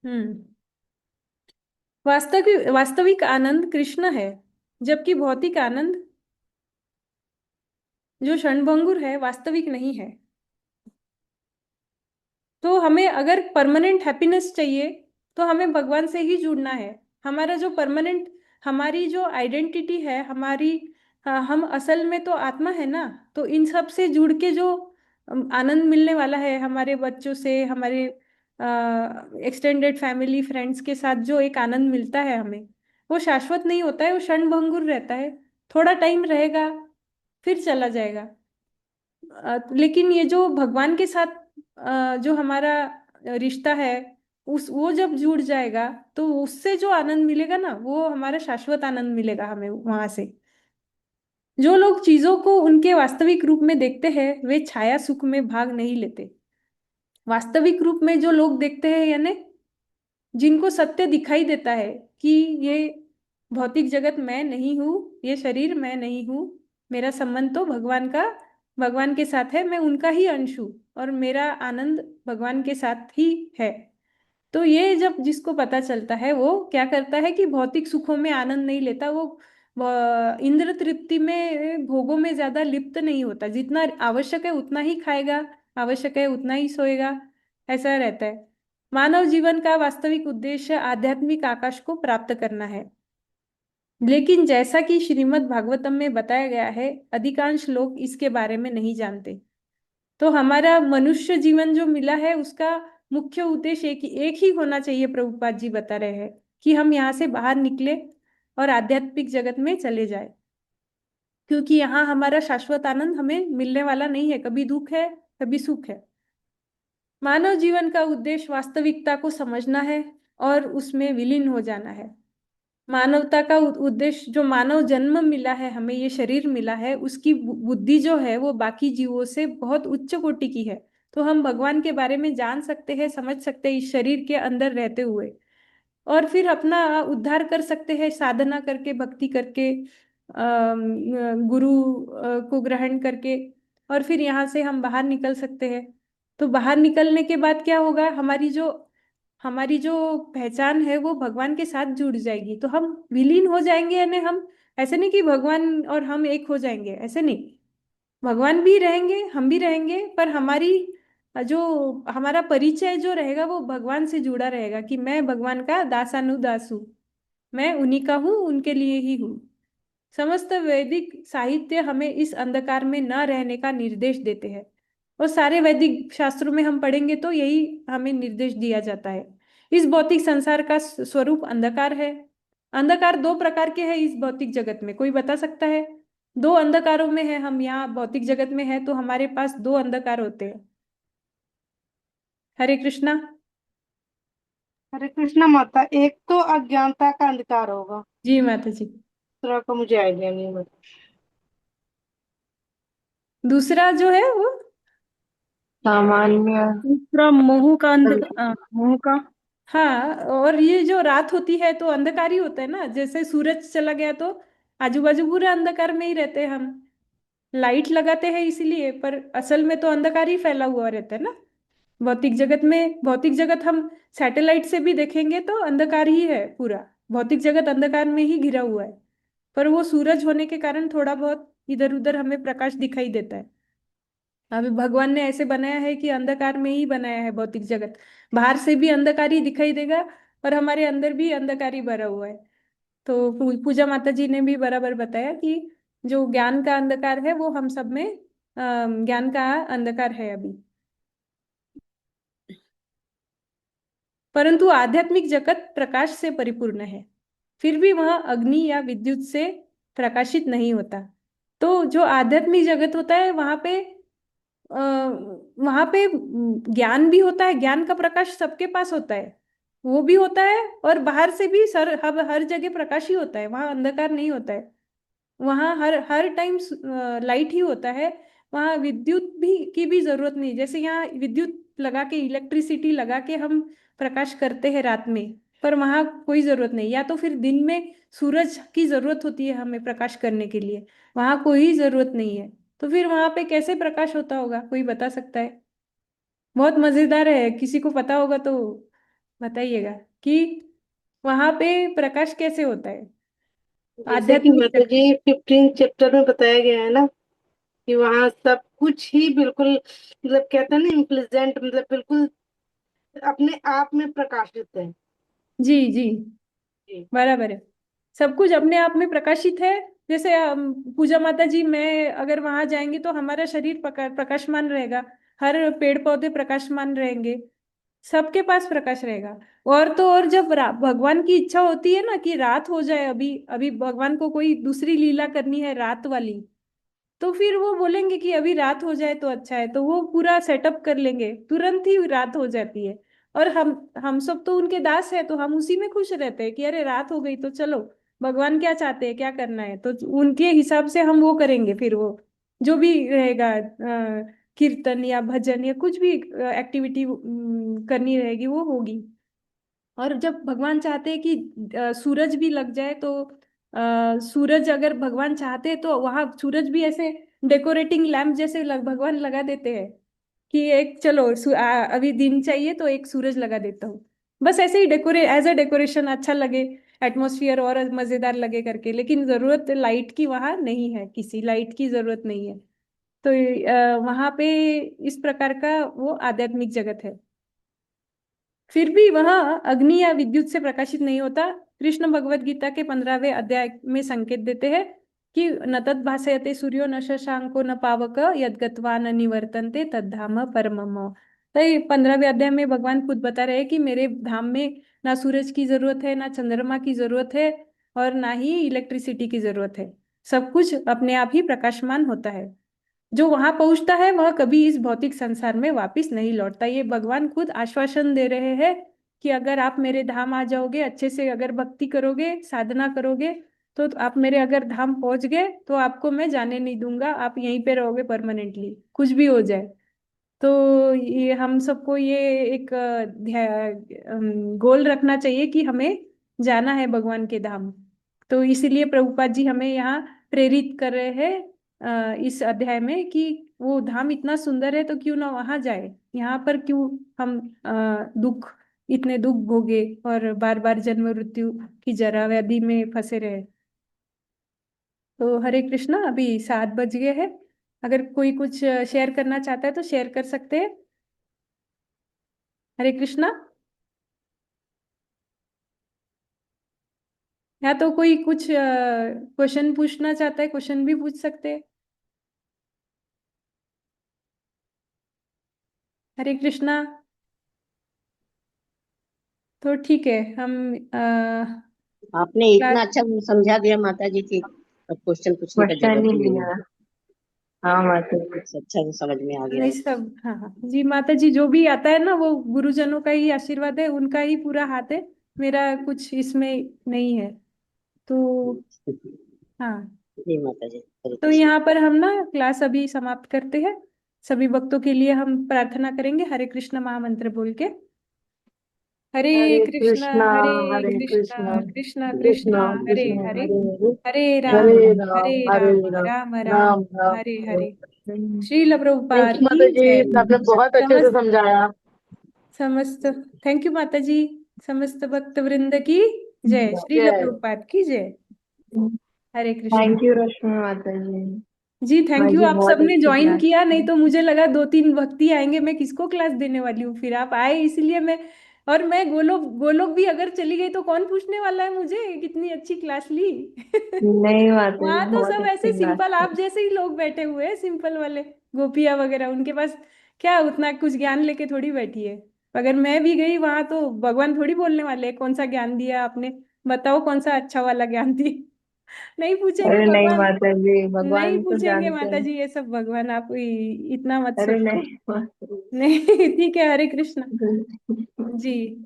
हम्म। वास्तविक वास्तविक आनंद कृष्ण है, जबकि भौतिक आनंद जो क्षणभंगुर है वास्तविक नहीं है। तो हमें अगर परमानेंट हैप्पीनेस चाहिए तो हमें भगवान से ही जुड़ना है। हमारा जो परमानेंट, हमारी जो आइडेंटिटी है हमारी, हम असल में तो आत्मा है ना। तो इन सब से जुड़ के जो आनंद मिलने वाला है, हमारे बच्चों से, हमारे एक्सटेंडेड फैमिली फ्रेंड्स के साथ जो एक आनंद मिलता है हमें, वो शाश्वत नहीं होता है, वो क्षणभंगुर रहता है। थोड़ा टाइम रहेगा फिर चला जाएगा। लेकिन ये जो भगवान के साथ जो हमारा रिश्ता है, उस वो जब जुड़ जाएगा तो उससे जो आनंद मिलेगा ना, वो हमारा शाश्वत आनंद मिलेगा हमें वहां से। जो लोग चीजों को उनके वास्तविक रूप में देखते हैं वे छाया सुख में भाग नहीं लेते। वास्तविक रूप में जो लोग देखते हैं, यानी जिनको सत्य दिखाई देता है कि ये भौतिक जगत मैं नहीं हूँ, ये शरीर मैं नहीं हूँ, मेरा संबंध तो भगवान के साथ है, मैं उनका ही अंश हूँ, और मेरा आनंद भगवान के साथ ही है। तो ये जब जिसको पता चलता है वो क्या करता है कि भौतिक सुखों में आनंद नहीं लेता। वो इंद्र तृप्ति में, भोगों में ज्यादा लिप्त नहीं होता। जितना आवश्यक है उतना ही खाएगा, आवश्यक है उतना ही सोएगा, ऐसा रहता है। मानव जीवन का वास्तविक उद्देश्य आध्यात्मिक आकाश को प्राप्त करना है। लेकिन जैसा कि श्रीमद् भागवतम में बताया गया है, अधिकांश लोग इसके बारे में नहीं जानते। तो हमारा मनुष्य जीवन जो मिला है उसका मुख्य उद्देश्य एक ही होना चाहिए। प्रभुपाद जी बता रहे हैं कि हम यहाँ से बाहर निकले और आध्यात्मिक जगत में चले जाए, क्योंकि यहाँ हमारा शाश्वत आनंद हमें मिलने वाला नहीं है। कभी दुख है, कभी सुख है। मानव जीवन का उद्देश्य वास्तविकता को समझना है और उसमें विलीन हो जाना है। मानवता का उद्देश्य, जो मानव जन्म मिला है हमें, ये शरीर मिला है, उसकी बुद्धि जो है वो बाकी जीवों से बहुत उच्च कोटि की है। तो हम भगवान के बारे में जान सकते हैं, समझ सकते हैं इस शरीर के अंदर रहते हुए, और फिर अपना उद्धार कर सकते हैं साधना करके, भक्ति करके, गुरु को ग्रहण करके। और फिर यहाँ से हम बाहर निकल सकते हैं। तो बाहर निकलने के बाद क्या होगा, हमारी जो पहचान है वो भगवान के साथ जुड़ जाएगी, तो हम विलीन हो जाएंगे। यानी हम, ऐसे नहीं कि भगवान और हम एक हो जाएंगे, ऐसे नहीं। भगवान भी रहेंगे, हम भी रहेंगे, पर जो हमारा परिचय जो रहेगा वो भगवान से जुड़ा रहेगा, कि मैं भगवान का दासानुदास हूँ, मैं उन्हीं का हूँ, उनके लिए ही हूँ। समस्त वैदिक साहित्य हमें इस अंधकार में न रहने का निर्देश देते हैं, और सारे वैदिक शास्त्रों में हम पढ़ेंगे तो यही हमें निर्देश दिया जाता है। इस भौतिक संसार का स्वरूप अंधकार है। अंधकार दो प्रकार के हैं इस भौतिक जगत में, कोई बता सकता है? दो अंधकारों में है हम, यहाँ भौतिक जगत में है तो हमारे पास दो अंधकार होते हैं। हरे कृष्णा। हरे कृष्णा माता। एक तो अज्ञानता का अंधकार होगा, जी माता जी। दूसरा का मुझे आइडिया नहीं है। दूसरा जो है वो, सामान्य दूसरा मोह का मोह का। हाँ, और ये जो रात होती है तो अंधकार ही होता है ना, जैसे सूरज चला गया तो आजू बाजू पूरे अंधकार में ही रहते हैं हम। लाइट लगाते हैं इसीलिए, पर असल में तो अंधकार ही फैला हुआ रहता है ना भौतिक जगत में। भौतिक जगत हम सैटेलाइट से भी देखेंगे तो अंधकार ही है पूरा। भौतिक जगत अंधकार में ही घिरा हुआ है, पर वो सूरज होने के कारण थोड़ा बहुत इधर उधर हमें प्रकाश दिखाई देता है। अभी भगवान ने ऐसे बनाया है कि अंधकार में ही बनाया है भौतिक जगत। बाहर से भी अंधकार ही दिखाई देगा, और हमारे अंदर भी अंधकार ही भरा हुआ है। तो पूजा माता जी ने भी बराबर बताया कि जो ज्ञान का अंधकार है वो हम सब में, ज्ञान का अंधकार है अभी। परंतु आध्यात्मिक जगत प्रकाश से परिपूर्ण है, फिर भी वह अग्नि या विद्युत से प्रकाशित नहीं होता। तो जो आध्यात्मिक जगत होता है वहां पे ज्ञान भी होता है, ज्ञान का प्रकाश सबके पास होता है, वो भी होता है। और बाहर से भी हर जगह प्रकाश ही होता है, वहां अंधकार नहीं होता है। वहां हर हर टाइम लाइट ही होता है। वहां विद्युत भी की भी जरूरत नहीं, जैसे यहाँ विद्युत लगा के, इलेक्ट्रिसिटी लगा के हम प्रकाश करते हैं रात में, पर वहां कोई जरूरत नहीं। या तो फिर दिन में सूरज की जरूरत होती है हमें प्रकाश करने के लिए, वहां कोई जरूरत नहीं है। तो फिर वहां पे कैसे प्रकाश होता होगा, कोई बता सकता है? बहुत मजेदार है, किसी को पता होगा तो बताइएगा कि वहां पे प्रकाश कैसे होता है जैसे कि आध्यात्मिक माता जगत। जी 15 चैप्टर में बताया गया है ना, कि वहाँ सब कुछ ही बिल्कुल, मतलब कहते हैं ना, इम्प्लीजेंट, मतलब बिल्कुल अपने आप में प्रकाशित है। जी जी, जी। बराबर है। सब कुछ अपने आप में प्रकाशित है। जैसे पूजा माता जी, मैं अगर वहां जाएंगे तो हमारा शरीर प्रकाशमान रहेगा, हर पेड़ पौधे प्रकाशमान रहेंगे, सबके पास प्रकाश रहेगा। और तो और जब भगवान की इच्छा होती है ना कि रात हो जाए, अभी अभी भगवान को कोई दूसरी लीला करनी है रात वाली, तो फिर वो बोलेंगे कि अभी रात हो जाए तो अच्छा है, तो वो पूरा सेटअप कर लेंगे, तुरंत ही रात हो जाती है। और हम सब तो उनके दास है, तो हम उसी में खुश रहते हैं कि अरे रात हो गई तो चलो, भगवान क्या चाहते हैं, क्या करना है तो उनके हिसाब से हम वो करेंगे। फिर वो जो भी रहेगा, कीर्तन या भजन या कुछ भी एक्टिविटी करनी रहेगी वो होगी। और जब भगवान चाहते हैं कि सूरज भी लग जाए तो सूरज, अगर भगवान चाहते हैं तो वहां सूरज भी ऐसे डेकोरेटिंग लैंप जैसे भगवान लगा देते हैं कि एक चलो अभी दिन चाहिए तो एक सूरज लगा देता हूँ, बस ऐसे ही एज अ डेकोरेशन अच्छा लगे, एटमॉस्फियर और मजेदार लगे करके। लेकिन जरूरत लाइट की वहां नहीं है, किसी लाइट की जरूरत नहीं है। तो वहां पे इस प्रकार का वो आध्यात्मिक जगत है, फिर भी वह अग्नि या विद्युत से प्रकाशित नहीं होता। कृष्ण भगवत गीता के 15वें अध्याय में संकेत देते हैं कि न तद भासयते सूर्यो न शशांको न पावक यद्गत्वा न निवर्तन्ते तद्धाम परमम। तो ये 15वें अध्याय में भगवान खुद बता रहे हैं कि मेरे धाम में ना सूरज की जरूरत है, ना चंद्रमा की जरूरत है, और ना ही इलेक्ट्रिसिटी की जरूरत है। सब कुछ अपने आप ही प्रकाशमान होता है। जो वहां पहुंचता है वह कभी इस भौतिक संसार में वापस नहीं लौटता। ये भगवान खुद आश्वासन दे रहे हैं कि अगर आप मेरे धाम आ जाओगे, अच्छे से अगर भक्ति करोगे, साधना करोगे, तो आप मेरे अगर धाम पहुंच गए तो आपको मैं जाने नहीं दूंगा, आप यहीं पे रहोगे परमानेंटली, कुछ भी हो जाए। तो ये हम सबको ये एक गोल रखना चाहिए कि हमें जाना है भगवान के धाम। तो इसीलिए प्रभुपाद जी हमें यहाँ प्रेरित कर रहे हैं इस अध्याय में कि वो धाम इतना सुंदर है तो क्यों ना वहां जाए, यहाँ पर क्यों हम इतने दुख भोगे और बार बार जन्म मृत्यु की जरा व्याधि में फंसे रहे। तो हरे कृष्णा, अभी 7 बज गए हैं। अगर कोई कुछ शेयर करना चाहता है तो शेयर कर सकते हैं। हरे कृष्णा। या तो कोई कुछ क्वेश्चन पूछना चाहता है, क्वेश्चन भी पूछ सकते हैं। हरे कृष्णा। तो ठीक है, हम आपने इतना क्लास अच्छा समझा दिया माता जी की अब क्वेश्चन पूछने का क्वेश्चन जरूरत ही ही नहीं लिया। है। हाँ माता जी। अच्छा से समझ में आ गया नहीं है। सब, हाँ हाँ जी माता जी, जो भी आता है ना वो गुरुजनों का ही आशीर्वाद है, उनका ही पूरा हाथ है, मेरा कुछ इसमें नहीं है। तो हाँ, जी माता जी, हरे तो कृष्ण। यहाँ पर हम ना क्लास अभी समाप्त करते हैं। सभी भक्तों के लिए हम प्रार्थना करेंगे हरे कृष्ण महामंत्र बोल के। हरे हरे कृष्णा कृष्णा हरे हरे कृष्णा कृष्णा कृष्णा कृष्णा कृष्णा हरे कृष्णा हरे, हरे हरे हरे राम हरे हरे राम हरे राम राम राम राम राम राम हरे हरे हरे। हरे। श्रील थैंक प्रभुपाद यू की माता जी, जय। आपने बहुत अच्छे से समस्त समझाया। समस्त थैंक यू माता जी। समस्त भक्त वृंद की जय। श्रील जय। प्रभुपाद की जय। हरे कृष्ण। थैंक यू रश्मि माता जी। जी थैंक यू, मुझे आप बहुत सबने अच्छी ज्वाइन क्लास किया, नहीं थी। तो मुझे लगा 2-3 भक्ति आएंगे, मैं किसको क्लास देने वाली हूँ, फिर आप आए इसलिए मैं। और मैं गोलोक गोलोक भी अगर चली गई तो कौन पूछने वाला है मुझे कितनी अच्छी क्लास ली। नहीं माता जी, वहां तो बहुत सब अच्छी ऐसे क्लास सिंपल थी। आप जैसे ही लोग बैठे हुए हैं, सिंपल वाले गोपिया वगैरह, उनके पास क्या उतना कुछ ज्ञान लेके थोड़ी बैठी है। अगर मैं भी गई वहां तो भगवान थोड़ी बोलने वाले हैं, कौन सा ज्ञान दिया आपने, बताओ कौन सा अच्छा वाला ज्ञान दिया। नहीं पूछेंगे अरे नहीं भगवान। माता जी, नहीं भगवान तो पूछेंगे जानते माता हैं। जी ये सब, भगवान आप इतना मत अरे सोचो। नहीं माता नहीं ठीक है, हरे कृष्णा जी। जी।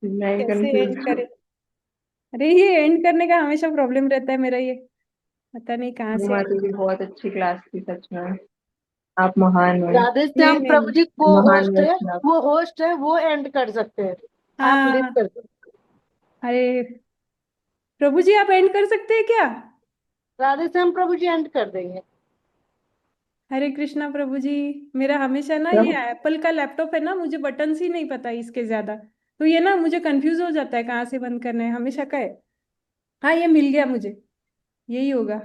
मैं कैसे कंफ्यूज एंड हूँ। करें? अरे ये एंड करने का हमेशा प्रॉब्लम रहता है मेरा, ये पता नहीं कहाँ नहीं से। माता जी, बहुत अच्छी क्लास थी सच में। आप महान हो। राधे नहीं श्याम नहीं। प्रभु जी वो महान होस्ट है, वैष्णव। वो एंड कर सकते हैं। आप लीड हाँ। कर सकते अरे प्रभु जी, आप एंड कर सकते हैं क्या? हैं। राधे श्याम प्रभु जी एंड कर देंगे। हरे कृष्णा प्रभु जी। मेरा हमेशा ना ये प्रभु। एप्पल का लैपटॉप है ना, मुझे बटन्स ही नहीं पता इसके ज्यादा, तो ये ना मुझे कंफ्यूज हो जाता है कहाँ से बंद करना है हमेशा का है। हाँ ये मिल गया मुझे, यही होगा।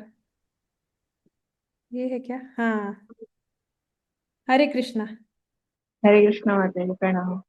ये है क्या? हाँ। हरे कृष्णा। हरे कृष्णा माता जी, प्रणाम।